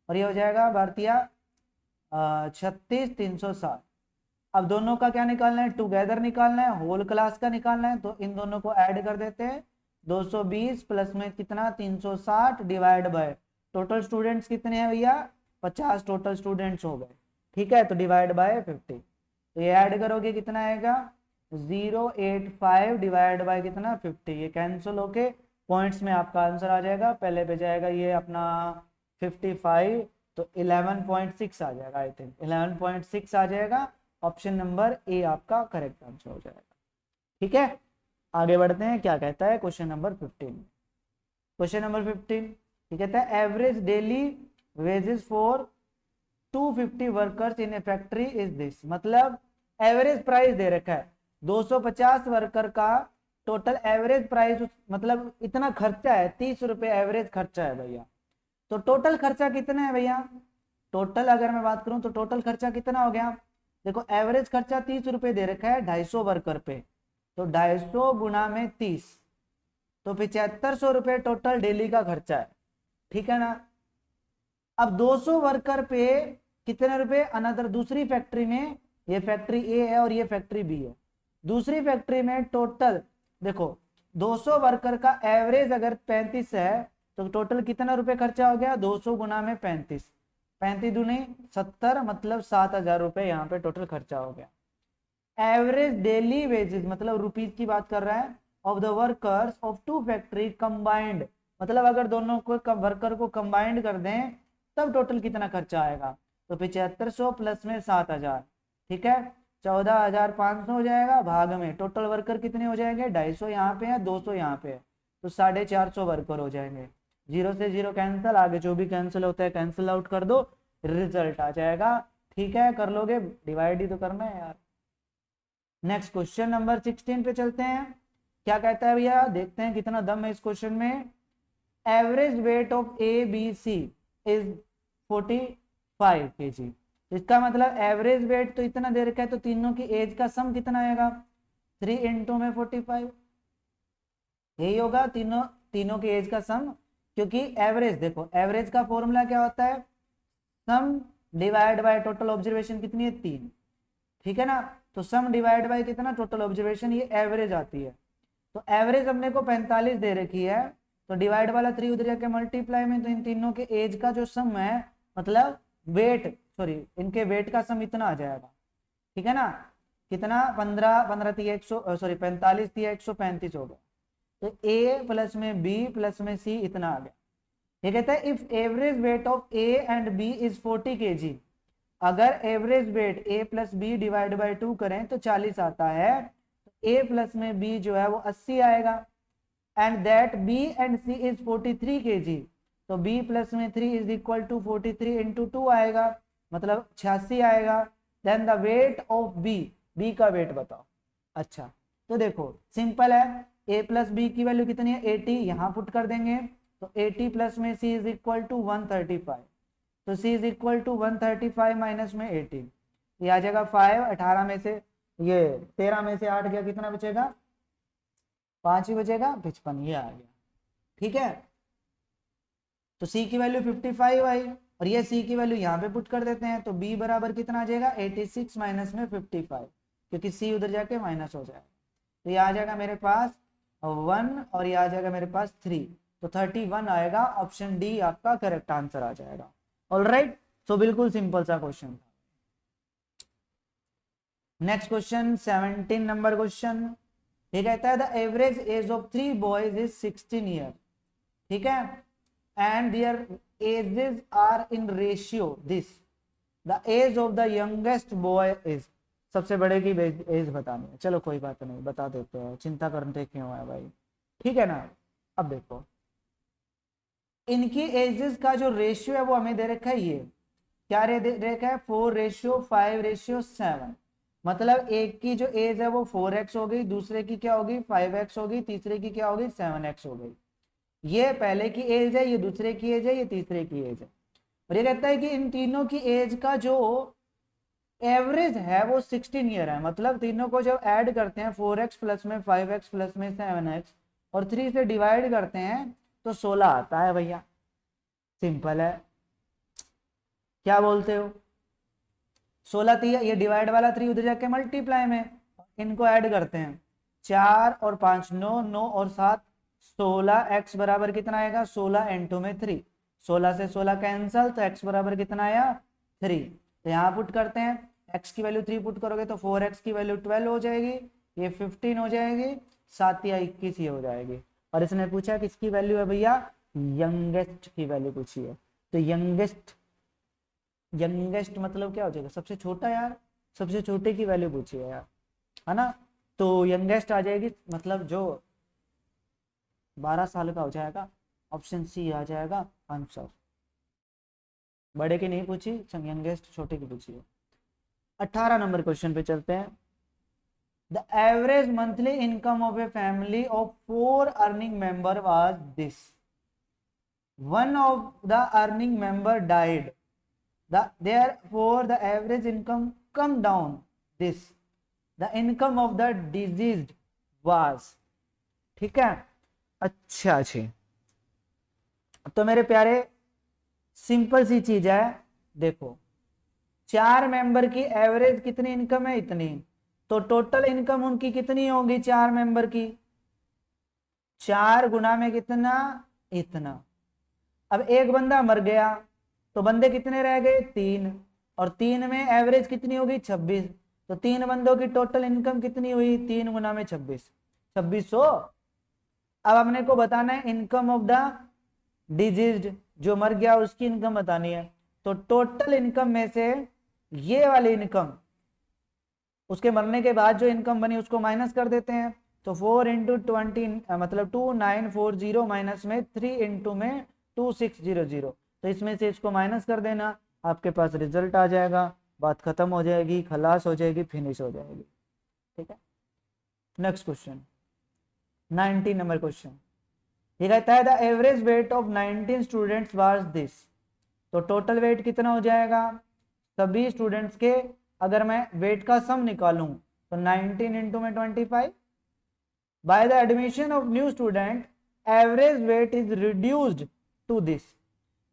और ये हो जाएगा भारतीय 36 360। अब दोनों का क्या निकालना है, टुगेदर निकालना है, होल क्लास का निकालना है, तो इन दोनों को ऐड कर देते हैं। 220 प्लस में कितना 360 डिवाइड बाय टोटल स्टूडेंट्स कितने हैं भैया 50 टोटल स्टूडेंट्स हो गए, ठीक है, तो डिवाइड बाय 50, तो ये ऐड करोगे कितना आएगा 085 डिवाइड बाय कितना 50, ये कैंसिल होके पॉइंट्स में आपका आंसर आ जाएगा। पहले पे जाएगा ये अपना 55, तो 11.6 आ जाएगा, आई थिंक 11.6 आ जाएगा। ऑप्शन नंबर ए आपका करेक्ट आंसर हो जाएगा। ठीक है, आगे बढ़ते हैं, क्या कहता है क्वेश्चन नंबर 15। क्वेश्चन नंबर 15 ये कहता है average daily wages for 250 workers in A factory is this, मतलब एवरेज प्राइस दे रखा है 250 वर्कर का टोटल एवरेज प्राइस, मतलब इतना खर्चा है 30 रुपए एवरेज खर्चा है भैया। तो टोटल खर्चा कितना है भैया, टोटल अगर मैं बात करूं तो टोटल खर्चा कितना हो गया, देखो एवरेज खर्चा 30 रुपए दे रखा है 250 वर्कर पे, तो 250 गुना में 30, तो 7500 रुपए टोटल डेली का खर्चा है, ठीक है ना। अब 200 वर्कर पे कितने रुपए, अनदर दूसरी फैक्ट्री में, ये फैक्ट्री ए है और ये फैक्ट्री बी है, दूसरी फैक्ट्री में टोटल देखो 200 वर्कर का एवरेज अगर 35 है तो टोटल कितना रुपए खर्चा हो गया 200 गुना में 35, 35 दूनी 70, मतलब 7000 रुपए यहाँ पे टोटल खर्चा हो गया। एवरेज डेली वेजेस मतलब रुपीज की बात कर रहा है of the workers of two factory combined, मतलब अगर दोनों को वर्कर को कंबाइंड कर दें तब टोटल कितना खर्चा आएगा, तो 7500 प्लस में 7000, ठीक है 14500 हो जाएगा, भाग में टोटल वर्कर कितने हो जाएंगे 250 यहाँ पे है 200 यहाँ पे है, तो 450 वर्कर हो जाएंगे। 0 से 0 कैंसिल, आगे जो भी कैंसिल होता है कैंसिल आउट कर दो, रिजल्ट आ जाएगा। ठीक है, कर लोगे, डिवाइड ही तो करना है यार। नेक्स्ट क्वेश्चन नंबर 16 पे चलते हैं, क्या कहता है भैया, देखते हैं कितना दम है इस क्वेश्चन में। Average weight of A B C is 45 kg, इसका मतलब एवरेज वेट तो इतना दे रखा है, तो तीनों की एज का सम कितना आएगा 3 इंटू में 45, यही होगा तीनों की एज का सम, क्योंकि एवरेज देखो एवरेज का फॉर्मूला क्या होता है, सम डिवाइड बाय टोटल ऑब्जर्वेशन कितनी है 3, ठीक है ना, तो सम डिवाइड बाय कितना टोटल ऑब्जर्वेशन, ये एवरेज आती है। तो एवरेज अपने को 45 दे रखी है, तो डिवाइड वाला 3 उधर जाके मल्टीप्लाई में, तो इन तीनों के एज का जो सम है मतलब वेट, सॉरी इनके वेट का सम इतना आ जाएगा, ठीक है ना, कितना 15 3 100 सॉरी 45 3 135 हो गया, तो ए प्लस में बी प्लस में सी इतना आ गया। ये कहता है if average weight of A and B is 40 kg, अगर average weight A plus B divide by 2 करें तो 40 आता है, ए प्लस में बी जो है वो 80 आएगा, and that B and C is 43 kg, तो बी प्लस में 3 इज इक्वल टू 43 इंटू 2 आएगा, मतलब 86 आएगा। Then the weight of B, B का वेट बताओ। अच्छा तो देखो सिंपल है, ए प्लस बी की वैल्यू कितनी है 80, यहाँ पुट कर देंगे, तो 80 प्लस में सी इज इक्वल टू 135, तो सी इज इक्वल टू 135 माइनस में 80, ये आ जाएगा 5, 18 में से ये 13 में से 8 गया, कितना बचेगा 5 ही बचेगा 55, ये आ गया, ठीक है। तो सी की वैल्यू 55 आई, और ये सी की वैल्यू यहाँ पे पुट कर देते हैं, तो बी बराबर कितना आ जाएगा 86 माइनस में 55, क्योंकि सी उधर जाके माइनस हो जाएगा, तो ये आ जाएगा मेरे पास 1 और ये आ जाएगा मेरे पास 3, तो 31 आएगा, ऑप्शन डी आपका करेक्ट आंसर आ जाएगा। ऑलराइट, सो बिल्कुल सिंपल सा क्वेश्चन था। नेक्स्ट क्वेश्चन 17 नंबर क्वेश्चन, ये कहता है the average age of 3 boys is 16 year, ठीक है, and their ages are in ratio this, the age of the youngest boy is, सबसे बड़े की एज बतानी है, चलो कोई बात नहीं बता देते हैं, चिंता करते क्यों है भाई, ठीक है ना। अब देखो इनकी एजेस का जो रेशियो है वो हमें दे रखा है, ये क्या दे रखा है 4:5:7, मतलब एक की जो एज है वो 4x हो गई, दूसरे की क्या होगी 5x होगी, तीसरे की क्या होगी 7x हो गई। ये पहले की एज है, ये दूसरे की एज है, ये तीसरे की एज है। और ये कहता है कि इन तीनों की एज का जो एवरेज है वो 16 ईयर है। मतलब तीनों को जब ऐड करते हैं 4x प्लस में 5x प्लस में 7x और 3 से डिवाइड करते हैं तो 16 आता है भैया। सिंपल है, क्या बोलते हो? 16 थी, ये डिवाइड वाला 3 उधर जाके मल्टीप्लाई में, इनको ऐड करते हैं 4 और 5 9, 9 और 7 16। x बराबर कितना आएगा 16 इंटू में 3, 16 से 16 कैंसल तो x बराबर कितना आया 3। तो यहाँ पुट करते हैं, x की वैल्यू 3 पुट करोगे तो 4x की वैल्यू 12 हो जाएगी, ये 15 हो जाएगी, 7 या 21 ही हो जाएगी। और इसने पूछा किसकी वैल्यू है भैया, यंगेस्ट की वैल्यू पूछी है। तो यंगेस्ट, यंगेस्ट मतलब क्या हो जाएगा सबसे छोटा यार, सबसे छोटे की वैल्यू पूछी है यार, है ना। तो यंगेस्ट आ जाएगी मतलब जो 12 साल का हो जाएगा, ऑप्शन सी आ जाएगा आंसर। बड़े की नहीं पूछी, यंगेस्ट छोटे की पूछी है। 18 नंबर क्वेश्चन पे चलते हैं। The average monthly income of a family of 4 earning member was this, one of the earning member died, therefore the average income come down this, the income of the deceased was। ठीक है, अच्छा जी। तो मेरे प्यारे सिंपल सी चीज है, देखो 4 मेंबर की एवरेज कितनी इनकम है इतनी, तो टोटल इनकम उनकी कितनी होगी 4 मेंबर की, 4 गुना में कितना इतना। अब एक बंदा मर गया तो बंदे कितने रह गए 3, और 3 में एवरेज कितनी होगी 26, तो 3 बंदों की टोटल इनकम कितनी हुई 3 गुना में 26, 2600। अब अपने को बताना है इनकम ऑफ द डिजीज्ड, जो मर गया उसकी इनकम बतानी है। तो टोटल इनकम में से ये वाली इनकम, उसके मरने के बाद जो इनकम बनी उसको माइनस कर देते हैं। तो 4 इंटू 20 मतलब 2940 माइनस में 3 इंटू में 2600, तो इसमें से इसको माइनस कर देना, आपके पास रिजल्ट आ जाएगा, बात खत्म हो जाएगी, खलास हो जाएगी, फिनिश हो जाएगी। ठीक है, नेक्स्ट क्वेश्चन 19 नंबर क्वेश्चन। ये कहता है the average weight of 19 students was this, तो टोटल वेट कितना हो जाएगा सभी स्टूडेंट्स के, अगर मैं वेट का सम निकालूं तो 19 इंटू में 25। By the admission of new student average weight is reduced to this,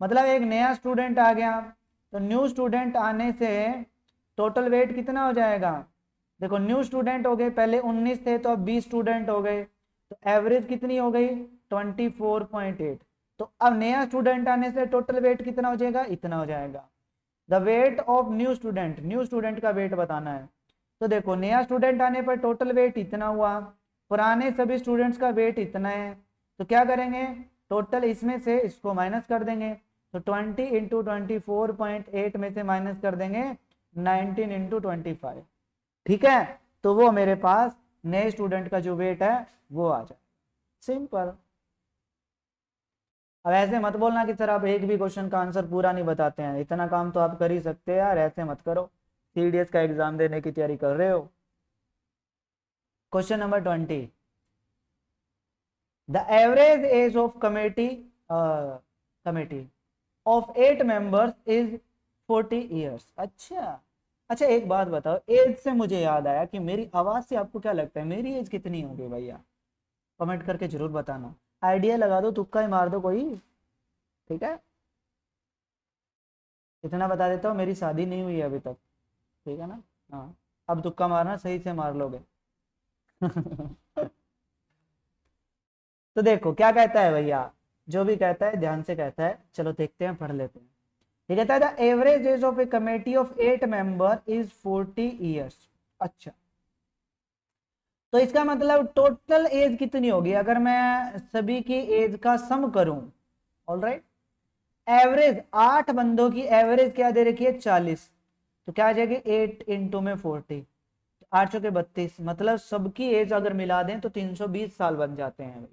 मतलब एक नया स्टूडेंट आ गया तो न्यू स्टूडेंट आने से टोटल वेट कितना हो जाएगा, देखो न्यू स्टूडेंट हो गए, पहले 19 थे तो अब 20 स्टूडेंट हो गए, तो एवरेज कितनी हो गई 24.8। तो अब नया स्टूडेंट आने से टोटल वेट कितना हो जाएगा इतना हो जाएगा। The weight of new student, new student का वेट बताना है। तो देखो नया स्टूडेंट आने पर टोटल वेट इतना हुआ, पुराने सभी स्टूडेंट्स का वेट इतना है, तो क्या करेंगे टोटल इसमें से इसको माइनस कर देंगे, तो 20 इंटू 24.8 में से माइनस कर देंगे 19 इंटू 25। ठीक है, तो वो मेरे पास नए स्टूडेंट का जो वेट है वो आ जाए, सिंपल। अब ऐसे मत बोलना कि सर आप एक भी क्वेश्चन का आंसर पूरा नहीं बताते हैं, इतना काम तो आप कर ही सकते हैं यार, ऐसे मत करो, सीडीएस का एग्जाम देने की तैयारी कर रहे हो। Question number 20, the average age of committee of 8 members is 40 years. अच्छा अच्छा, एक बात बताओ, एज से मुझे याद आया कि मेरी आवाज से आपको क्या लगता है मेरी एज कितनी होगी भैया, कमेंट करके जरूर बताना, आइडिया लगा दो, तुक्का ही मार दो कोई। ठीक है, इतना बता देता हूँ मेरी शादी नहीं हुई है अभी तक, ठीक है ना। हाँ, अब तुक्का मारना सही से मार लोगे। तो देखो क्या कहता है भैया, जो भी कहता है ध्यान से कहता है, चलो देखते हैं पढ़ लेते हैं। ये कहता है the average age of A committee of 8 member is 40 years. अच्छा, तो इसका मतलब टोटल एज कितनी होगी अगर मैं सभी की एज का सम करूं। ऑलराइट, एवरेज 8 बंदों की एवरेज क्या दे रखी है 40, तो क्या आ जाएगी 8 इंटू में 40, 8 चौके 32, मतलब सबकी एज अगर मिला दें तो 320 साल बन जाते हैं।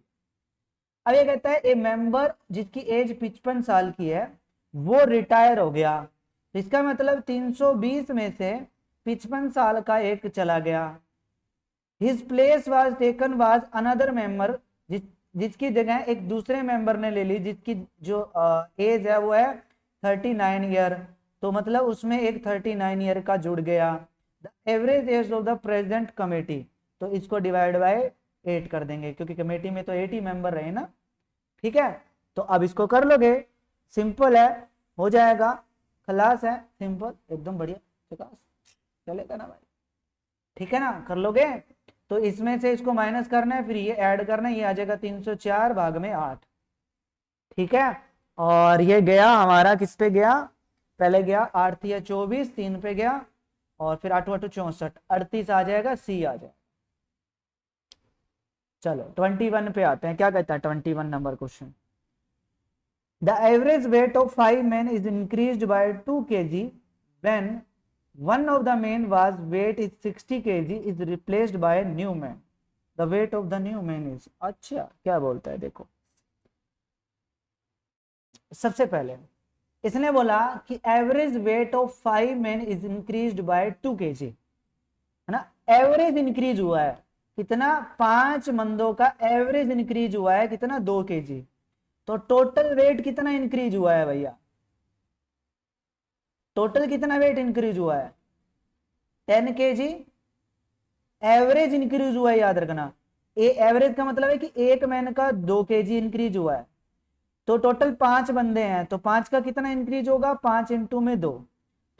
अब ये कहता है ए मेंबर जिसकी एज 55 साल की है वो रिटायर हो गया, तो इसका मतलब 320 में से 55 साल का एक चला गया। His place was taken was another member, जिसकी जगह एक दूसरे मेंबर ने ले ली, जिसकी जो एज है वो है 39 ईयर। तो मतलब उसमें एक 39 ईयर का जुड़ गया। The average age of the present committee, तो इसको डिवाइड बाय 8 कर देंगे, क्योंकि कमेटी में तो 8 ही मेंबर रहे ना। ठीक है, तो अब इसको कर लोगे, सिंपल है, हो जाएगा, खलास है, सिंपल एकदम बढ़िया, चलेगा ना भाई। ठीक है ना, कर लोगे। तो इसमें से इसको माइनस करना है, फिर ये ऐड करना है, ये आ जाएगा 304 भाग में 8। ठीक है, और ये गया हमारा किस पे गया, पहले गया 8 तिया 24, 3 पे गया, और फिर 8 8 64, 38 आ जाएगा, सी आ जाएगा। चलो 21 पे आते हैं, क्या कहता है 21 number question. The average weight of 5 men is increased by 2 kg when one of the men was weight is 60 kg is replaced by a new man. The weight of the new man is, अच्छा क्या बोलता है देखो। सबसे पहले इसने बोला कि average weight of 5 men is increased by 2 kg, है ना। एवरेज इंक्रीज हुआ है कितना, 5 मंदों का एवरेज इंक्रीज हुआ है कितना, 2 kg। तो टोटल वेट कितना इंक्रीज हुआ है भैया, टोटल कितना वेट इंक्रीज हुआ है, 10 kg एवरेज इंक्रीज हुआ है, याद रखना। एवरेज का मतलब है कि एक मैन का 2 kg इंक्रीज हुआ है। तो टोटल 5 बंदे हैं, तो 5 का कितना इंक्रीज होगा, 5 इंटू में 2,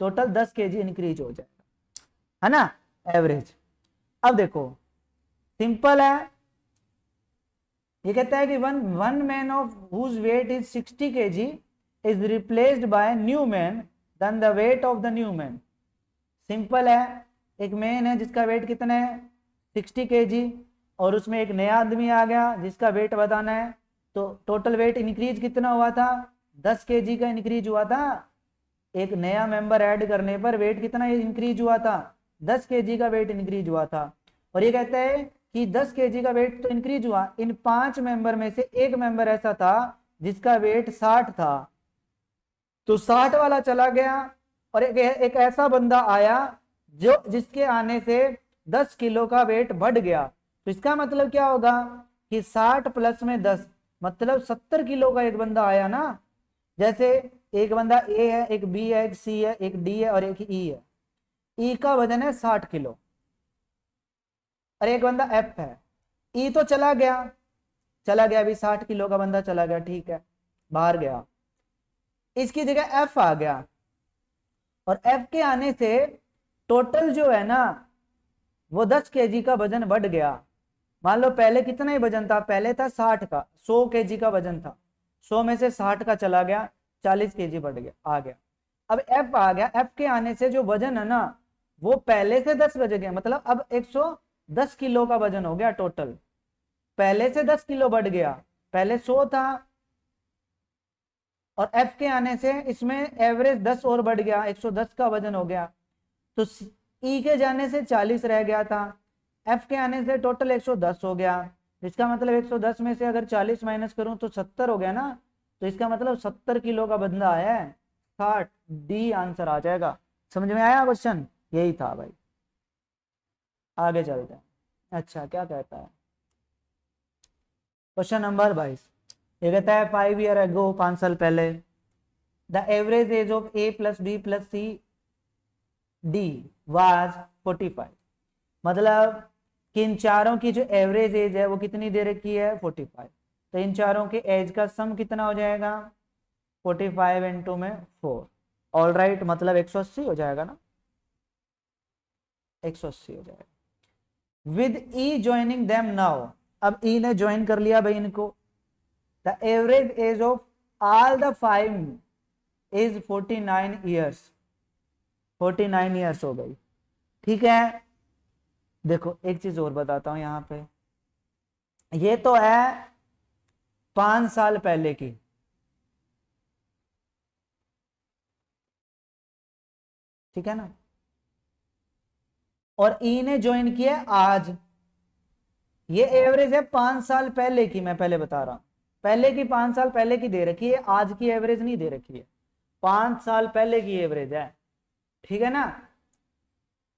टोटल 10 kg इंक्रीज हो जाएगा, है ना, एवरेज। अब देखो सिंपल है, ये कहता है कि one man of whose weight is 60 kg is replaced by new man, then the weight of the new man. Simple है, एक मैन है जिसका वेट कितना है 60 kg, और उसमें एक नया आदमी आ गया जिसका वेट बताना है। तो टोटल वेट इंक्रीज कितना हुआ था, 10 kg का इंक्रीज हुआ था। एक नया मेंबर ऐड करने पर वेट कितना इंक्रीज हुआ था, 10 kg का वेट इंक्रीज हुआ था। और ये कहता है कि 10 kg का वेट तो इंक्रीज हुआ, इन 5 मेंबर में से एक मेंबर ऐसा था जिसका वेट 60 था, तो 60 वाला चला गया, और एक ऐसा बंदा आया जो जिसके आने से 10 किलो का वेट बढ़ गया। तो इसका मतलब क्या होगा कि 60 प्लस में 10 मतलब 70 किलो का एक बंदा आया ना। जैसे एक बंदा ए है, एक बी है, एक सी है, एक डी है और एक ई है। ई का वजन है 60 किलो और एक बंदा एफ है। ई तो चला गया अभी 60 किलो का बंदा चला गया, ठीक है, बाहर गया। इसकी जगह एफ आ गया, और एफ के आने से टोटल जो है ना वो 10 kg का वजन बढ़ गया। मान लो पहले कितना ही वजन था, पहले था 60 का, 100 kg का वजन था, 100 में से 60 का चला गया, 40 kg बढ़ गया, आ गया। अब एफ आ गया, एफ के आने से जो वजन है ना वो पहले से 10 बज गया, मतलब अब 110 किलो का वजन हो गया टोटल, पहले से 10 किलो बढ़ गया, पहले 100 था, और एफ के आने से इसमें एवरेज 10 और बढ़ गया, 110 का वजन हो गया। तो ई के जाने से 40 रह गया था, एफ के आने से टोटल 110 हो गया। इसका मतलब 110 में से अगर 40 माइनस करूं तो 70 हो गया ना, तो इसका मतलब 70 किलो का बंदा आया है, 60, डी आंसर आ जाएगा। समझ में आया क्वेश्चन, यही था भाई। आगे चलते हैं। अच्छा क्या कहता है क्वेश्चन नंबर 22, ये कहता है 5 ईयर अगो, 5 साल पहले, the average age of A plus B plus C D was 45। मतलब कि इन चारों की जो एवरेज एज है वो कितनी दे रखी है 45। तो इन चारों के एज का सम कितना हो जाएगा 45 इंटू में 4, ऑल राइट, मतलब 180 हो जाएगा ना, 180 हो जाएगा। With E joining them now, अब ई ने ज्वाइन कर लिया भाई इनको। The average age of all the 5 is 49 years, 49 years हो गई, ठीक है। देखो एक चीज और बताता हूं यहां पे, ये तो है 5 साल पहले की, ठीक है ना, और ई ने ज्वाइन किया आज, ये एवरेज है 5 साल पहले की, मैं पहले बता रहा हूं, पहले की 5 साल पहले की दे रखी है, आज की एवरेज नहीं दे रखी है, 5 साल पहले की एवरेज है, ठीक है ना।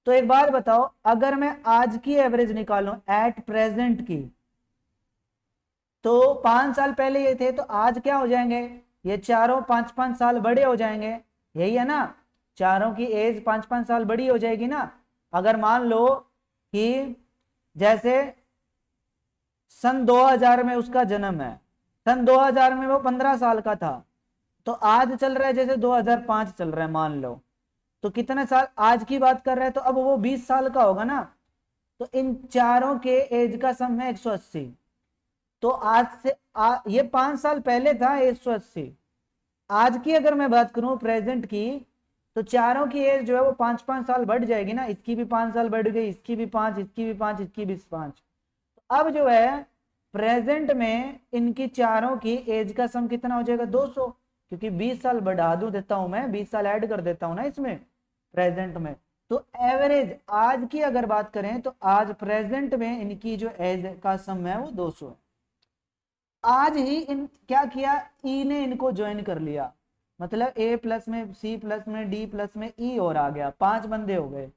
तो एक बात बताओ, अगर मैं आज की एवरेज निकालूं एट प्रेजेंट की, तो 5 साल पहले ये थे, तो आज क्या हो जाएंगे, ये चारों 5-5 साल बड़े हो जाएंगे, यही है ना, चारों की एज 5-5 साल बड़ी हो जाएगी ना। अगर मान लो कि जैसे सन 2000 में उसका जन्म है, सन 2000 में वो 15 साल का था, तो आज चल रहा है जैसे 2005 चल रहा है मान लो, तो कितने साल आज की बात कर रहे हैं, तो अब वो 20 साल का होगा ना। तो इन चारों के एज का सम है 180। तो आज से ये 5 साल पहले था 180। आज की अगर मैं बात करूं प्रेजेंट की, तो चारों की एज जो है वो 5-5 साल बढ़ जाएगी ना, इसकी भी 5 साल बढ़ गई, इसकी भी 5, इसकी भी 5, इसकी भी 5। अब जो है प्रेजेंट में इनकी चारों की एज का सम कितना हो जाएगा, 200, क्योंकि 20 साल बढ़ा दूं देता हूं मैं, 20 साल ऐड कर देता हूं ना इसमें प्रेजेंट में। तो एवरेज आज की अगर बात करें, तो आज प्रेजेंट में इनकी जो एज का सम है वो 200 है। आज ही इन क्या किया, ई ने इनको ज्वाइन कर लिया, मतलब ए प्लस में, सी प्लस में, डी प्लस में ई और आ गया, 5 बंदे हो गए।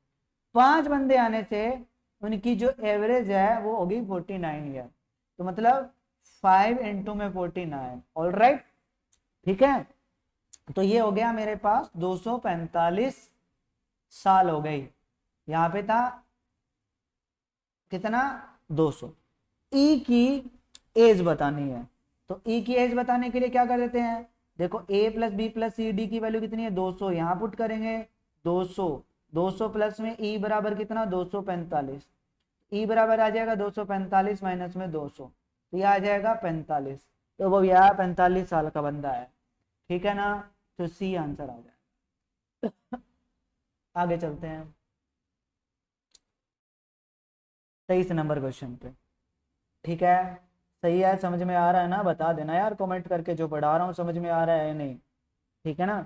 5 बंदे आने से उनकी जो एवरेज है वो होगी 49 ईयर। तो मतलब 5 इंटू में 49, ऑल राइट, ठीक है। तो ये हो गया मेरे पास 245 साल हो गई, यहां पे था कितना, 200। ई की एज बतानी है, तो ई की एज बताने के लिए क्या कर देते हैं, देखो A plus B plus C D की वैल्यू कितनी है, 200, यहां पुट करेंगे 200, 200 प्लस में ई बराबर कितना, 245, ई बराबर आ जाएगा 245 माइनस में 200, तो यह आ जाएगा 45। तो वो यह 45 साल का बंदा है, ठीक है ना, तो सी आंसर आ जाएगा। आगे चलते हैं 23 नंबर क्वेश्चन पे, ठीक है। सही है, समझ में आ रहा है ना, बता देना यार कमेंट करके जो पढ़ा रहा हूँ समझ में आ रहा है या नहीं, ठीक है ना।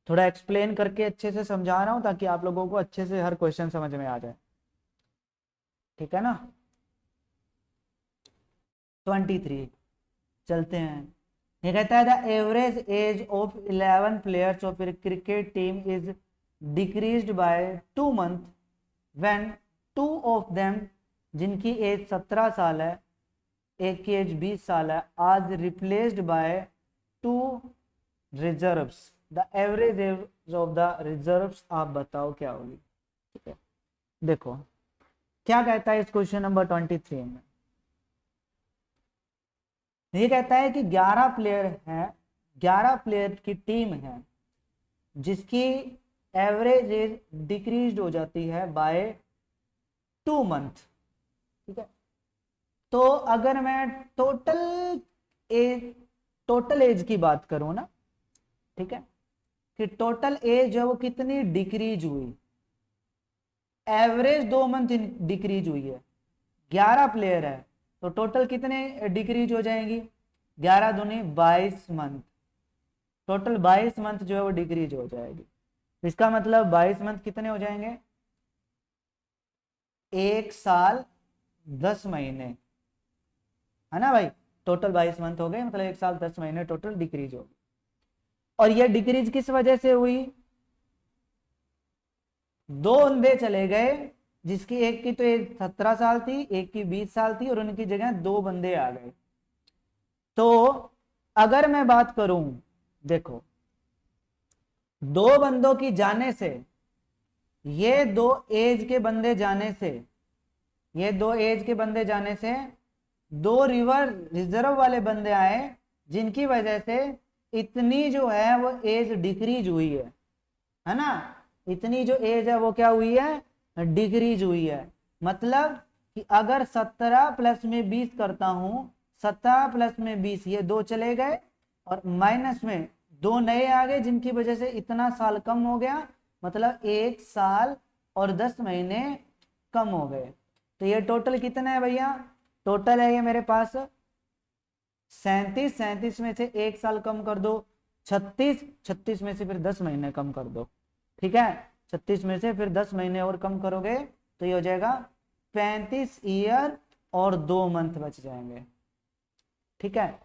थोड़ा एक्सप्लेन करके अच्छे से समझा रहा हूँ ताकि आप लोगों को अच्छे से हर क्वेश्चन समझ में आ जाए, ठीक है ना। 23 चलते हैं। ये कहता है the average age of 11 players of cricket team is decreased bye 2 month when 2 of them, जिनकी एज 17 साल है, एक की एज 20 साल है, आज replaced by 2 reserves, the average age of the reserves आप बताओ क्या होगी, ठीक है। देखो क्या कहता है इस क्वेश्चन नंबर 23 में, ये कहता है कि 11 प्लेयर है, 11 प्लेयर की टीम है जिसकी एवरेज एज डिक्रीज हो जाती है बाय 2 मंथ, ठीक है। तो अगर मैं टोटल एज की बात करूं ना, ठीक है, कि टोटल एज जो है वो कितनी डिक्रीज हुई, एवरेज 2 मंथ डिक्रीज हुई है, 11 प्लेयर है, तो टोटल कितने डिक्रीज हो जाएंगी, 11 दूनी 22 मंथ, टोटल 22 मंथ जो है वो डिक्रीज हो जाएगी। इसका मतलब 22 मंथ कितने हो जाएंगे, 1 साल 10 महीने, है ना भाई, टोटल 22 मंथ हो गए, मतलब 1 साल 10 महीने टोटल डिक्रीज हो गई। और ये डिक्रीज किस वजह से हुई, 2 बंदे चले गए, जिसकी एक की तो एज 17 साल थी, एक की 20 साल थी, और उनकी जगह 2 बंदे आ गए। तो अगर मैं बात करूं, देखो 2 बंदों की जाने से, ये 2 एज के बंदे जाने से, ये 2 एज के बंदे जाने से 2 रिजर्व वाले बंदे आए, जिनकी वजह से इतनी जो है वो एज डिक्रीज हुई है ना, इतनी जो एज है वो क्या हुई है, डिक्रीज हुई है। मतलब कि अगर 17 प्लस में 20 करता हूं, 17 प्लस में 20, ये 2 चले गए और माइनस में 2 नए आ गए, जिनकी वजह से इतना साल कम हो गया, मतलब 1 साल और 10 महीने कम हो गए। तो ये टोटल कितना है भैया, टोटल है ये मेरे पास 37, 37 में से 1 साल कम कर दो 36, 36 में से फिर 10 महीने कम कर दो, ठीक है। 36 में से फिर 10 महीने और कम करोगे तो ये हो जाएगा 35 ईयर और 2 मंथ बच जाएंगे, ठीक है।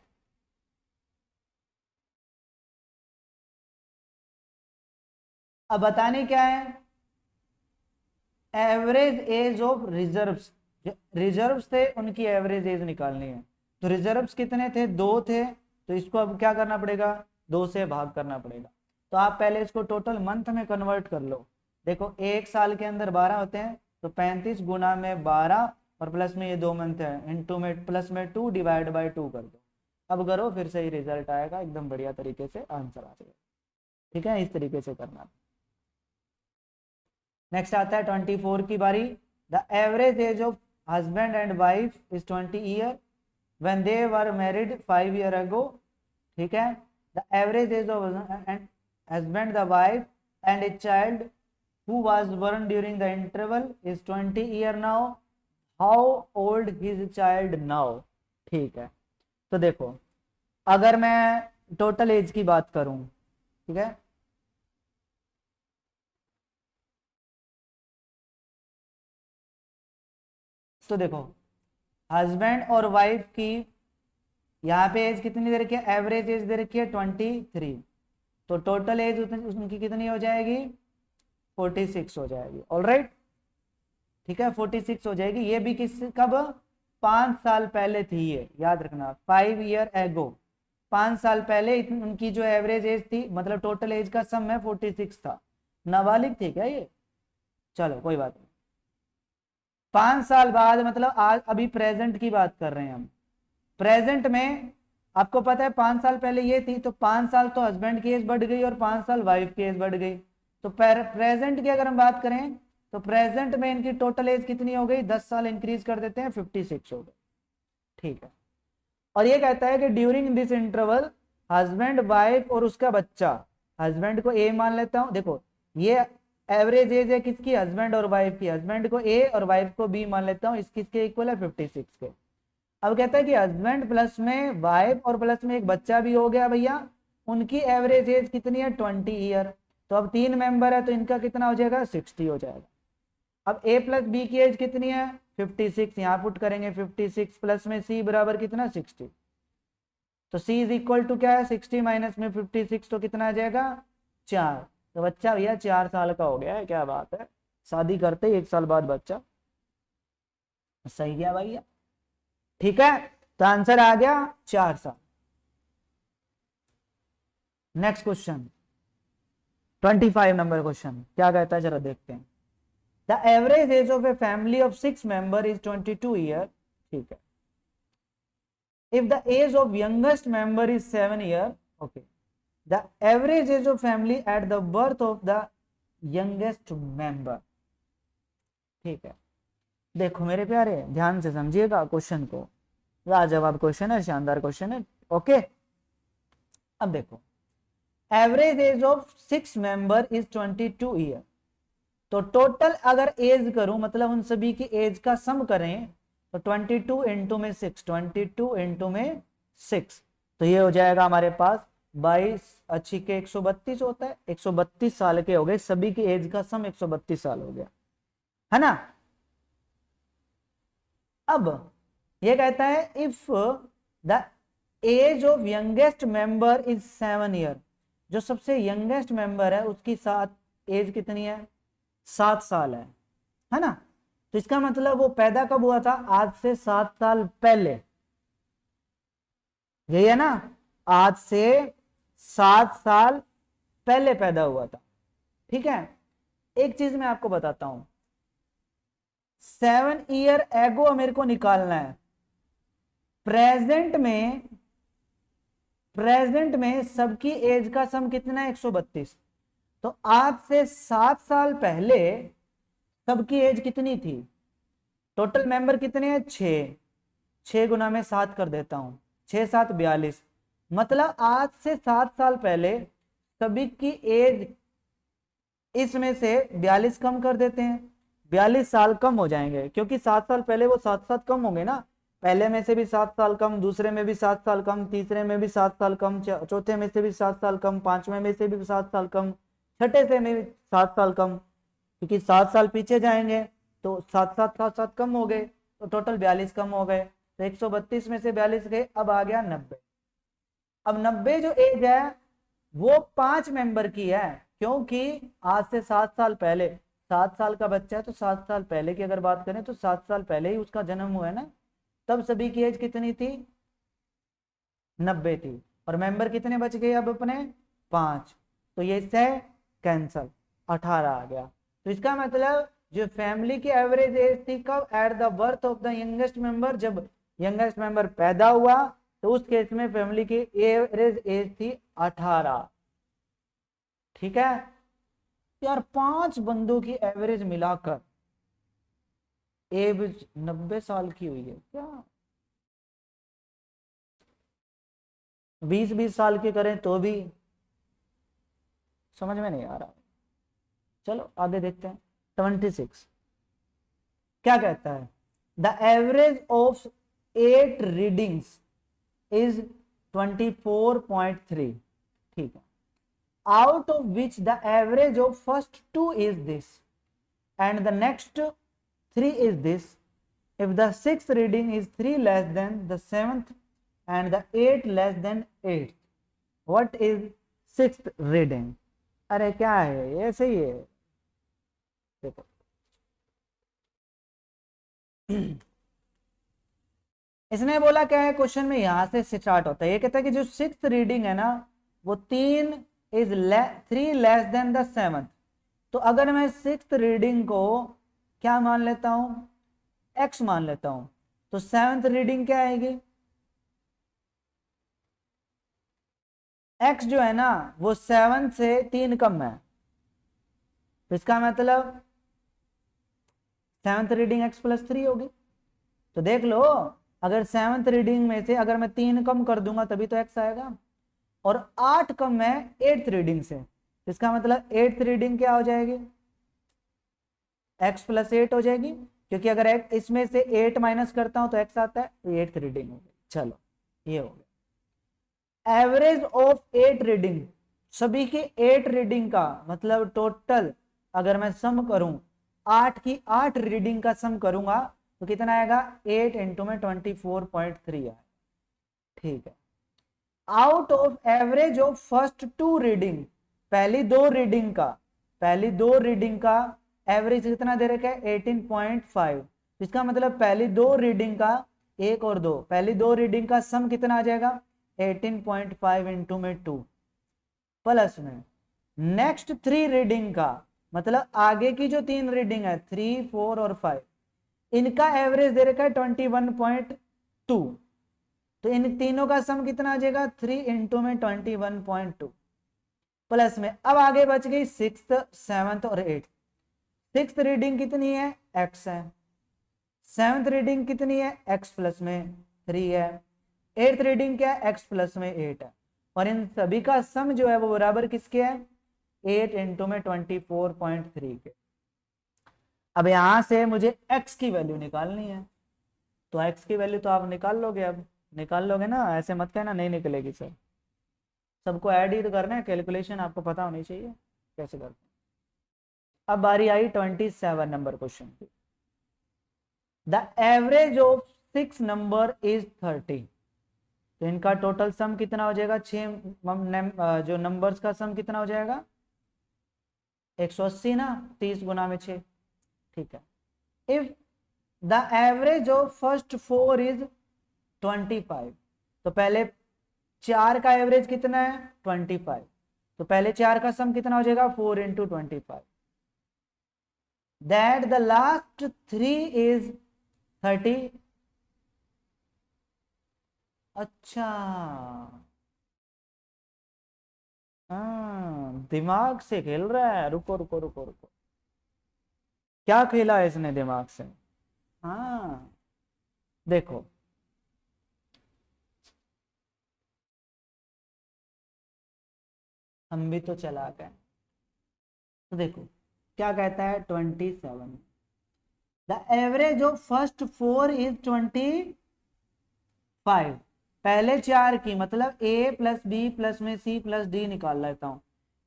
अब बताने क्या है, average age of reserves, reserves थे उनकी एवरेज एज निकालनी है। तो रिजर्व्स कितने थे, 2 थे, तो इसको अब क्या करना पड़ेगा, 2 से भाग करना पड़ेगा। तो आप पहले इसको टोटल मंथ में कन्वर्ट कर लो। देखो एक साल के अंदर 12 होते हैं, तो 35 गुना में 12 और प्लस में ये 2 मंथ है, इनटू में प्लस में 2 डिवाइड बाय 2 कर दो। अब करो, फिर सही रिजल्ट आएगा, एकदम बढ़िया तरीके से आंसर आ जाएगा। ठीक है, इस तरीके से करना। नेक्स्ट आता है 24 की बारी। The average age of husband and wife is 20 year when they were married 5 year ago. ठीक है, the average age of husband, the wife and a child who was born during the interval is 20 year now. How old his child now? ठीक है, तो देखो अगर मैं टोटल एज की बात करूं, ठीक है, तो देखो हस्बैंड और वाइफ की यहाँ पे एज कितनी दे रखी है, एवरेज एज दे रखी है 23, तो टोटल एज उनकी कितनी हो जाएगी, 46 हो जाएगी। ऑलराइट, ठीक है, 46 हो जाएगी। ये भी किस कब, 5 साल पहले थी, ये याद रखना, 5 ईयर एगो, 5 साल पहले उनकी जो एवरेज एज थी, मतलब टोटल एज का सम है 46 था। नाबालिग थी क्या ये, चलो कोई बात नहीं। 5 साल बाद मतलब आज अभी प्रेजेंट की बात कर रहे हैं हम। प्रेजेंट में आपको पता है 5 साल पहले ये थी, तो 5 साल तो हस्बैंड की एज बढ़ गई और 5 साल वाइफ की एज बढ़ गई। तो प्रेजेंट की अगर हम बात करें तो प्रेजेंट में इनकी टोटल एज कितनी हो गई, 10 साल इंक्रीज कर देते हैं, 56 हो गई। ठीक है, और ये कहता है कि during this interval husband wife और उसका बच्चा, हस्बैंड को ए मान लेता हूं, देखो ये एवरेज एज है किसकी, हस्बैंड और वाइफ की, हस्बैंड को ए और वाइफ को बी मान लेता हूं, इसके इक्वल है 56 के। अब कहता है कि हस्बैंड प्लस में वाइफ और प्लस में एक बच्चा भी हो गया भैया, उनकी एवरेज एज कितनी है, 20 ईयर। तो अब 3 मेंबर है, तो इनका कितना हो जाएगा, 60 हो जाएगा। अब ए प्लस बी की एज कितनी है, 56, यहाँ पुट करेंगे 56 प्लस में सी बराबर कितना, 60। तो सी इज इक्वल टू क्या है, 60 माइनस में 56, तो कितना आ जाएगा, 4। तो बच्चा भैया 4 साल का हो गया है, क्या बात है, शादी करते ही 1 साल बाद बच्चा, सही गया भैया। ठीक है, तो आंसर आ गया 4 साल। नेक्स्ट क्वेश्चन 25 नंबर क्वेश्चन क्या कहता है, जरा देखते हैं। The average age of a family of 6 member is 22 year. ठीक है, if the age of youngest member is 7 year, okay, the average age of family at the birth of the youngest member. ठीक है, देखो मेरे प्यारे ध्यान से समझिएगा क्वेश्चन को, लाजवाब क्वेश्चन है, शानदार क्वेश्चन है। ओके, अब देखो average age of 6 member is 22 year, तो टोटल अगर एज करूं मतलब उन सभी की एज का सम करें तो 22 इंटू में 6, 22 इंटू में 6, तो ये हो जाएगा हमारे पास 22 अच्छी के 132 होता है, 132 साल के हो गए, सभी की एज का सम 132 साल हो गया, है ना। अब ये कहता है if the age of youngest member is 7 year, जो सबसे यंगेस्ट मेंबर है उसकी एज कितनी है, 7 साल है ना। तो इसका मतलब वो पैदा कब हुआ था, आज से 7 साल पहले, यही है ना, आज से 7 साल पहले पैदा हुआ था। ठीक है, एक चीज मैं आपको बताता हूं, 7 ईयर एगो मेरे को निकालना है। प्रेजेंट में सबकी एज का सम कितना है, 132। तो आज से 7 साल पहले सबकी एज कितनी थी, टोटल मेंबर कितने हैं, 6 गुना में 7 कर देता हूं, 6 7 42, मतलब आज से 7 साल पहले सभी की एज, इसमें से 42 कम कर देते हैं, 42 साल कम हो जाएंगे, क्योंकि 7 साल पहले वो 7 कम होंगे ना, पहले में से भी 7 साल कम, दूसरे में भी 7 साल कम, तीसरे में भी 7 साल कम, चौथे में से भी 7 साल कम, पांचवें में से भी 7 साल कम, छठे से में भी 7 साल कम, क्योंकि 7 साल पीछे जाएंगे तो 7 कम हो गए, तो टोटल 42 कम हो गए, तो 132 में से 42 गए, अब आ गया 90। अब 90 जो एज है वो 5 मेंबर की है, क्योंकि आज से 7 साल पहले 7 साल का बच्चा है तो 7 साल पहले की अगर बात करें तो 7 साल पहले ही उसका जन्म हुआ है ना, तब सभी की एज कितनी थी? 90 थी। और मेंबर कितने बच गए अब अपने? 5। तो ये इससे कैंसल, 18 आ गया। तो इसका मतलब जो फैमिली की एवरेज एज थी कब? Eight the birth of the youngest member, जब यंगेस्ट मेंबर पैदा हुआ तो उस केस में फैमिली की एवरेज एज थी 18। ठीक है यार, 5 बंदों की एवरेज मिलाकर एज 90 साल की हुई है क्या? 20-20 साल की करें तो भी समझ में नहीं आ रहा। चलो आगे देखते हैं। 26 क्या कहता है? The average of 8 readings is 24.3। ठीक है, out of which the average of first 2 is this and the next 3 is this. If the 6th reading is 3 less than the 7th and the 8 less than 8th, what is 6th reading? अरे क्या है ये? ऐसे ही है, देखो इसने बोला क्या है क्वेश्चन में, यहां से स्टार्ट होता है। ये कहता है कि जो 6th रीडिंग है ना वो 3 is 3 less than the 7th। तो अगर मैं 6th रीडिंग को क्या मान लेता हूं? x मान लेता हूं, तो 7th रीडिंग क्या आएगी? x जो है ना वो 7 से 3 कम है, तो इसका मतलब 7th रीडिंग x प्लस 3 होगी। तो देख लो, अगर 7th रीडिंग में से अगर मैं 3 कम कर दूंगा तभी तो x आएगा, और 8 कम है 8th रीडिंग से, इसका मतलब 8th रीडिंग क्या हो जाएगी? x प्लस 8 हो जाएगी, क्योंकि अगर इसमें से 8 माइनस करता हूं तो x आता है, तो 8th रीडिंग हो गई। चलो ये हो गया। एवरेज ऑफ 8 रीडिंग, सभी की 8 रीडिंग का मतलब टोटल अगर मैं सम करूं 8 की 8 रीडिंग का सम करूंगा तो कितना आएगा? 8 इंटू में 24.3 आएगा। ठीक है, out of average of first 2 reading, पहली दो रीडिंग का एवरेज कितना दे रखा है? 18.5। इसका मतलब पहली दो रीडिंग का, 1 और 2, पहली दो रीडिंग का सम कितना आ जाएगा? 18.5 इंटू में 2 प्लस में नेक्स्ट 3 रीडिंग का, मतलब आगे की जो 3 रीडिंग है 3, 4 और 5, इनका एवरेज दे रखा है 21.2। तो इन तीनों का सम कितना आ जाएगा? 3 इंटू में 21.2 प्लस में अब आगे बच गई 6th, 7th और 8th। 6th रीडिंग कितनी है? x है। 7th रीडिंग कितनी है? x प्लस में 3 है। 8th रीडिंग क्या है? x प्लस में 8 है। और इन सभी का सम जो है वो बराबर किसके है? 8 इंटू में 24.3 के। अब यहां से मुझे x की वैल्यू निकालनी है, तो x की वैल्यू तो आप निकाल लोगे, अब निकाल लोगे ना, ऐसे मत कहना नहीं निकलेगी सर। सबको ऐड ही तो करना है, कैलकुलेशन आपको पता होनी चाहिए कैसे करते हैं। अब बारी आई 27 नंबर क्वेश्चन की। The average of 6 number is 30। तो इनका टोटल सम कितना हो जाएगा? 6 जो नंबर्स का सम कितना हो जाएगा? 180 ना, 30 गुना में 6। ठीक है, if the average of first 4 is 25, तो पहले 4 का एवरेज कितना है? 25। तो पहले 4 का सम कितना हो जाएगा? 4 into 25। That the last 3 is 30। अच्छा हाँ, दिमाग से खेल रहा है। रुको रुको रुको रुको, क्या खेला है इसने दिमाग से? हाँ देखो, हम भी तो चला गए। तो देखो क्या कहता है 27, the average of first 4 is 25। पहले 4 की मतलब a प्लस बी प्लस में c प्लस डी निकाल लेता हूं,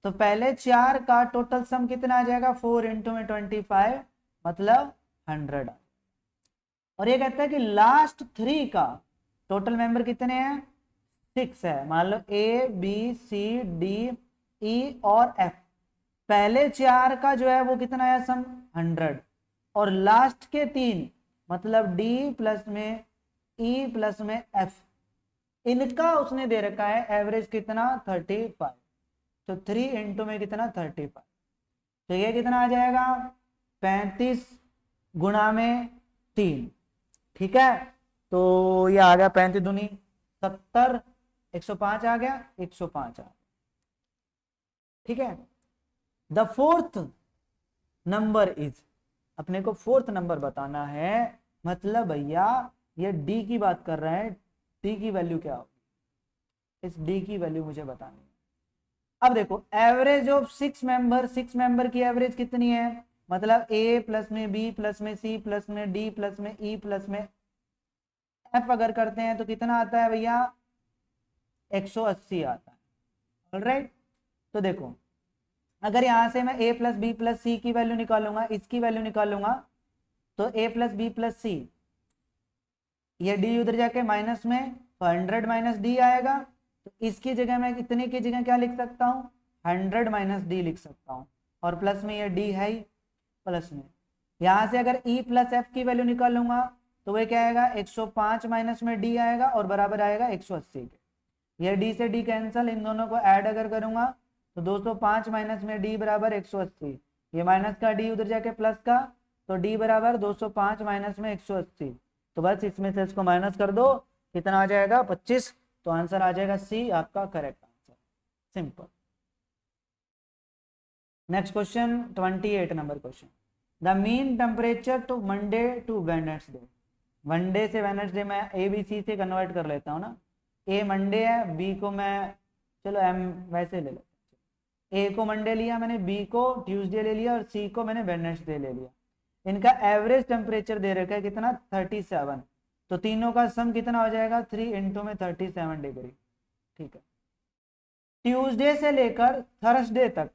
तो पहले 4 का टोटल सम कितना आ जाएगा? 4 इंटू में 25 मतलब 100। और ये कहता है कि लास्ट 3 का टोटल मेंबर कितने हैं? 6 है। मान लो a b c d e और f, पहले 4 का जो है वो कितना है सम 100, और लास्ट के 3 मतलब D प्लस में E प्लस में F, इनका उसने दे रखा है एवरेज कितना 35, तो 3 इंटू में कितना 35, तो ये कितना आ जाएगा 35 गुणा में 3, ठीक है। तो ये आ गया 35 दूनी 70, 105 आ गया, 105 आ गया, ठीक है। द फोर्थ नंबर इज, अपने को फोर्थ नंबर बताना है, मतलब भैया ये डी की बात कर रहा है, डी की वैल्यू क्या होगी, इस डी की वैल्यू मुझे बतानी है। अब देखो एवरेज ऑफ 6 मेंबर की एवरेज कितनी है, मतलब ए प्लस में बी प्लस में सी प्लस में डी प्लस में ई प्लस में एफ अगर करते हैं तो कितना आता है भैया 180 आता है, ऑलराइट। तो देखो अगर यहां से मैं a प्लस बी प्लस सी की वैल्यू निकालूंगा, इसकी वैल्यू निकालूंगा, तो a प्लस बी प्लस सी, ये d उधर जाके माइनस में, तो 100 माइनस डी आएगा, तो इसकी जगह मैं इतने की जगह क्या लिख सकता हूँ 100 माइनस डी लिख सकता हूँ, और प्लस में ये d है ही प्लस में, यहां से अगर e प्लस एफ की वैल्यू निकालूंगा तो वह क्या आएगा 105 माइनस में d आएगा और बराबर आएगा 180 के, ये d से d कैंसिल, इन दोनों को ऐड अगर करूंगा तो 205 माइनस में d बराबर 180, ये माइनस का d उधर जाके प्लस का, तो d बराबर 205 माइनस में 180, तो बस इसमें से इसको माइनस कर दो, कितना आ जाएगा 25, तो आंसर आ जाएगा सी आपका correct answer, simple. Next question 28 number question, the mean temperature to Monday to Wednesday, Monday से वेडनेसडे मैं ए बी सी से कन्वर्ट कर लेता हूँ ना, ए मंडे है, बी को मैं चलो एम वैसे ले लेता हूँ, ए को मंडे लिया मैंने, बी को ट्यूसडे ले लिया और सी को मैंने वेडनेसडे ले लिया, इनका एवरेज टेम्परेचर दे रखा है कितना 37, तो तीनों का सम कितना हो जाएगा 3 इंटू में 37 डिग्री, ठीक है। ट्यूसडे से लेकर थर्सडे तक,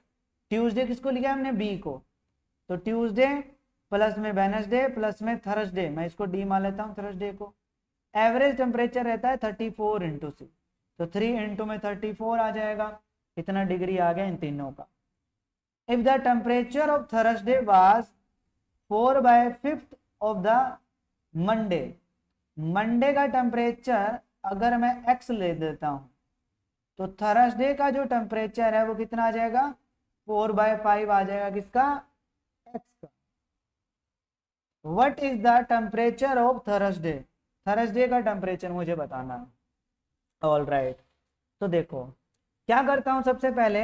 ट्यूसडे किसको लिया हमने बी को, तो ट्यूसडे प्लस में वेडनेसडे प्लस में थर्सडे, मैं इसको डी मान लेता हूँ थर्सडे को, एवरेज टेम्परेचर रहता है 34 इंटू सी, तो 3 इंटू में 34 आ जाएगा, कितना डिग्री आ गया इन तीनों का। If the temperature of Thursday was 4/5 of the Monday, Monday का टेम्परेचर अगर मैं x ले देता हूं तो थर्सडे का जो टेम्परेचर है वो कितना आ जाएगा 4/5 आ जाएगा, किसका x का। What is the temperature of Thursday, Thursday का टेम्परेचर मुझे बताना है, ऑल राइट। तो देखो क्या करता हूं, सबसे पहले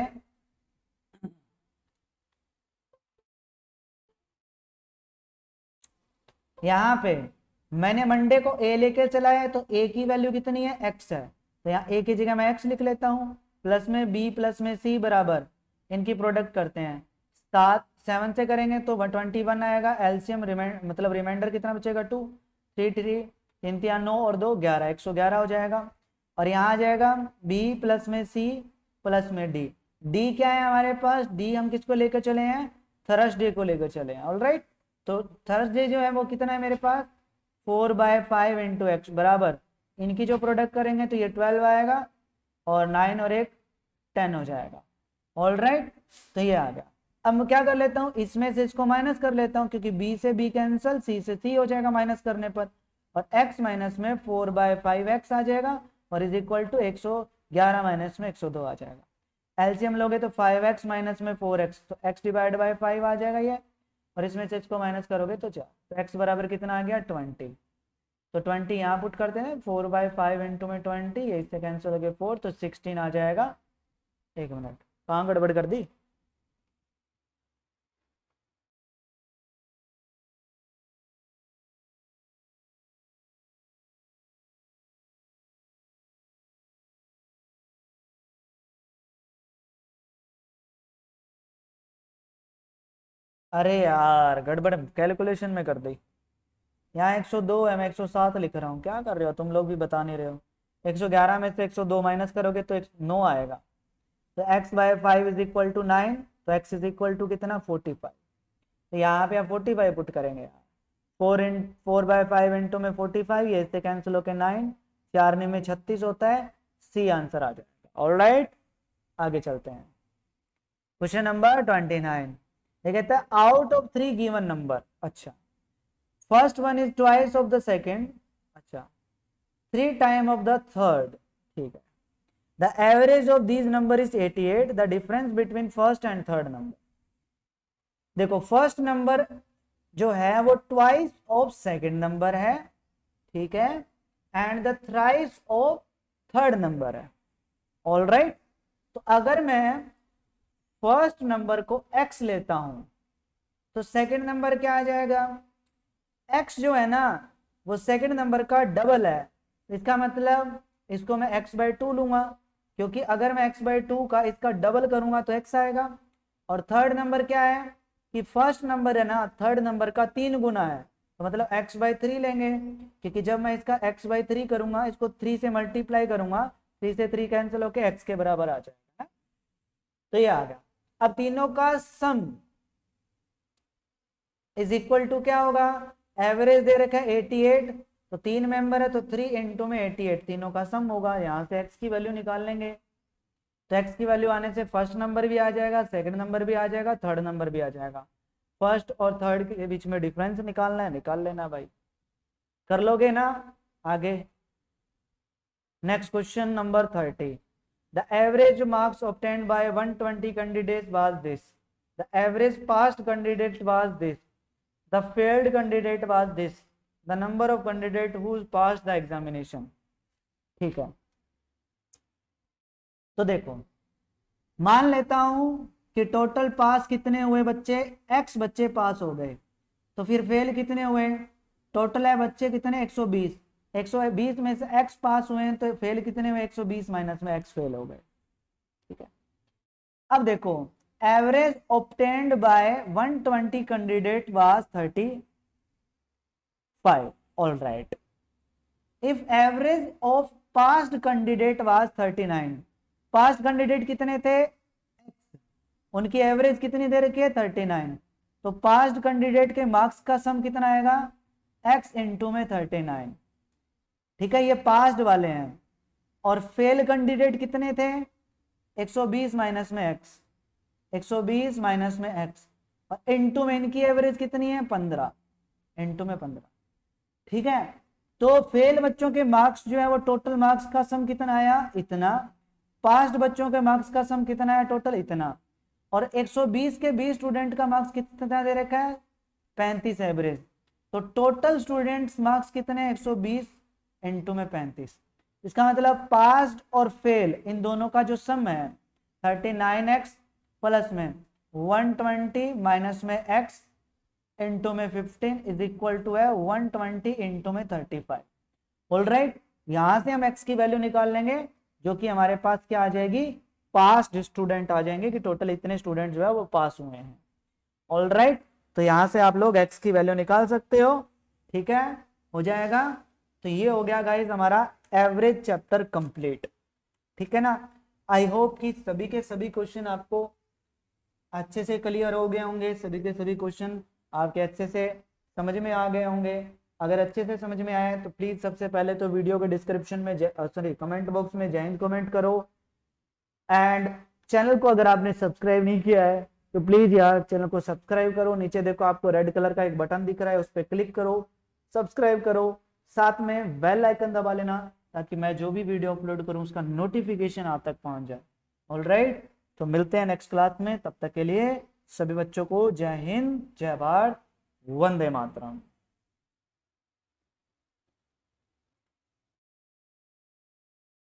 यहां पे मैंने मंडे को ए लेके चला है, तो ए की वैल्यू कितनी है x है, तो यहाँ ए की जगह मैं x लिख लेता हूँ, प्लस में b प्लस में c बराबर, इनकी प्रोडक्ट करते हैं, 7 से करेंगे तो 121 आएगा, एलसीएम मतलब रिमाइंडर कितना बचेगा 2, 3 3 3 3 9 और 2 11, 111 हो जाएगा, और यहाँ आ जाएगा b प्लस में c प्लस में d, d क्या है हमारे पास, d हम किसको लेकर चले हैं थर्सडे को लेकर चले हैं, ऑलराइट। तो थर्सडे जो है वो कितना है मेरे पास 4/5 इंटू एक्स बराबर, इनकी जो प्रोडक्ट करेंगे तो ये 12 आएगा, और 9 और 1 10 हो जाएगा, ऑलराइट। तो ये आ गया, अब मैं क्या कर लेता हूँ इसमें से इसको माइनस कर लेता हूँ, क्योंकि b से b कैंसिल, c से c हो जाएगा माइनस करने पर, और x माइनस में 4/5x आ जाएगा, और इज इक्वल टू 111 माइनस में 102 आ जाएगा, एलसीएम लोगे तो 5x माइनस में 4x, तो x डिवाइड बाई 5 आ जाएगा ये, और इसमें से इसको माइनस करोगे तो 4, तो x बराबर कितना आ गया 20, तो 20 यहाँ पुट करते हैं, 4/5 इंटू में 20, ये इससे कैंसिल हो गया 4, तो 16 आ जाएगा। एक मिनट कहाँ गड़बड़ कर दी, अरे यार गड़बड़ कैलकुलेशन में कर दी, यहाँ 102 है, मैं 107 लिख रहा हूँ, क्या कर रहे हो तुम लोग भी बता नहीं रहे हो, 111 में से 102 माइनस करोगे तो 9 आएगा, तो x/5 इज इक्वल टू 9, तो x इज इक्वल टू कितना 45, तो यहाँ पे आप 45 पुट करेंगे यार, 4/5 इंटू में 45, ये इससे कैंसिल होकर 9, 4 में 36 होता है, सी आंसर आ जाएगा, ऑलराइट। आगे चलते हैं, क्वेश्चन नंबर 29 ये कहता है आउट ऑफ 3 गिवन नंबर, अच्छा first one is twice of the second, अच्छा 3 टाइम ऑफ द थर्ड, ठीक है। The average of these number is 88, the difference between first and third number. देखो फर्स्ट नंबर जो है वो ट्वाइस ऑफ सेकेंड नंबर है, ठीक है, and the thrice of third number है, ऑल राइट। तो अगर मैं फर्स्ट नंबर को x लेता हूं तो सेकेंड नंबर क्या आ जाएगा, x जो है ना वो सेकेंड नंबर का डबल है, इसका मतलब इसको मैं x/2 लूंगा, क्योंकि अगर मैं x/2 का इसका डबल करूंगा तो x आएगा। और थर्ड नंबर क्या है कि फर्स्ट नंबर है ना थर्ड नंबर का 3 गुना है, तो मतलब x/3 लेंगे, क्योंकि जब मैं इसका x/3 करूंगा, इसको 3 से मल्टीप्लाई करूंगा, 3 से 3 कैंसिल होके x के बराबर आ जाएगा। तो ये आ गया। अब तीनों का सम इज इक्वल टू क्या होगा, एवरेज दे रखा है 88, तो 3 मेंबर है तो 3 इंटू में 88 तीनों का सम होगा। यहां से x की वैल्यू निकाल लेंगे, तो x की वैल्यू आने से फर्स्ट नंबर भी आ जाएगा, सेकंड नंबर भी आ जाएगा, थर्ड नंबर भी आ जाएगा। फर्स्ट और थर्ड के बीच में डिफरेंस निकालना है, निकाल लेना भाई, कर लोगे ना। आगे next question number 30, the average marks obtained by 120 candidates was this, the average passed candidate was this, the failed candidate was this, the number of candidate who passed the examination। ठीक है, तो देखो मान लेता हूं कि टोटल पास कितने हुए बच्चे, x बच्चे पास हो गए, तो फिर फेल कितने हुए, टोटल है बच्चे कितने 120, 120 में से x पास हुए हैं तो फेल कितने हुए 120 माइनस में x फेल हो गए, ठीक है। अब देखो average obtained by 120 candidate was 35, all right. If average of passed candidate was 39, past candidate कितने थे, उनकी एवरेज कितनी दे रखी है 39, तो पास्ट कैंडिडेट के मार्क्स का सम कितना आएगा x इंटू में 39, ठीक है, ये पास्ट वाले हैं। और फेल कैंडिडेट कितने थे 120 माइनस में x, 120 माइनस में x, और इंटू में इनकी एवरेज कितनी है 15, इंटू में 15, ठीक है। तो फेल बच्चों के मार्क्स जो है वो टोटल मार्क्स का सम कितना आया इतना, पास्ट बच्चों के मार्क्स का सम कितना है टोटल इतना, और 120 के 20 स्टूडेंट का मार्क्स कितना दे रखा है 35 एवरेज, तो टोटल स्टूडेंट्स मार्क्स कितने 120 इंटू में 35। इसका मतलब पास्ट और फेल इन दोनों का जो सम है 39x प्लस में 120 माइनस में x इंटू में 15 इज इक्वल टू है 120 इंटू में 35, ऑल राइट। यहां से हम x की वैल्यू निकाल लेंगे जो कि हमारे पास क्या आ जाएगी, पास स्टूडेंट आ जाएंगे कि टोटल इतने स्टूडेंट जो है वो पास हुए हैं, ऑल राइट। तो यहां से आप लोग x की वैल्यू निकाल सकते हो, ठीक है, हो जाएगा। तो ये हो गया गाइस हमारा एवरेज चैप्टर कंप्लीट, ठीक है ना। आई होप कि सभी के सभी क्वेश्चन आपको अच्छे से क्लियर हो गए होंगे, सभी के सभी क्वेश्चन आपके अच्छे से समझ में आ गए होंगे। अगर अच्छे से समझ में आए तो प्लीज सबसे पहले तो वीडियो के डिस्क्रिप्शन में कमेंट बॉक्स में जय हिंद कमेंट करो, एंड चैनल को अगर आपने सब्सक्राइब नहीं किया है तो प्लीज यार चैनल को सब्सक्राइब करो। नीचे देखो आपको रेड कलर का एक बटन दिख रहा है, उस पर क्लिक करो, सब्सक्राइब करो, साथ में बेल आइकन दबा लेना ताकि मैं जो भी वीडियो अपलोड करूं उसका नोटिफिकेशन आप तक पहुंच जाए, ऑल राइट। तो मिलते हैं नेक्स्ट क्लास में, तब तक के लिए सभी बच्चों को जय हिंद, जय भारत, वंदे मातरम।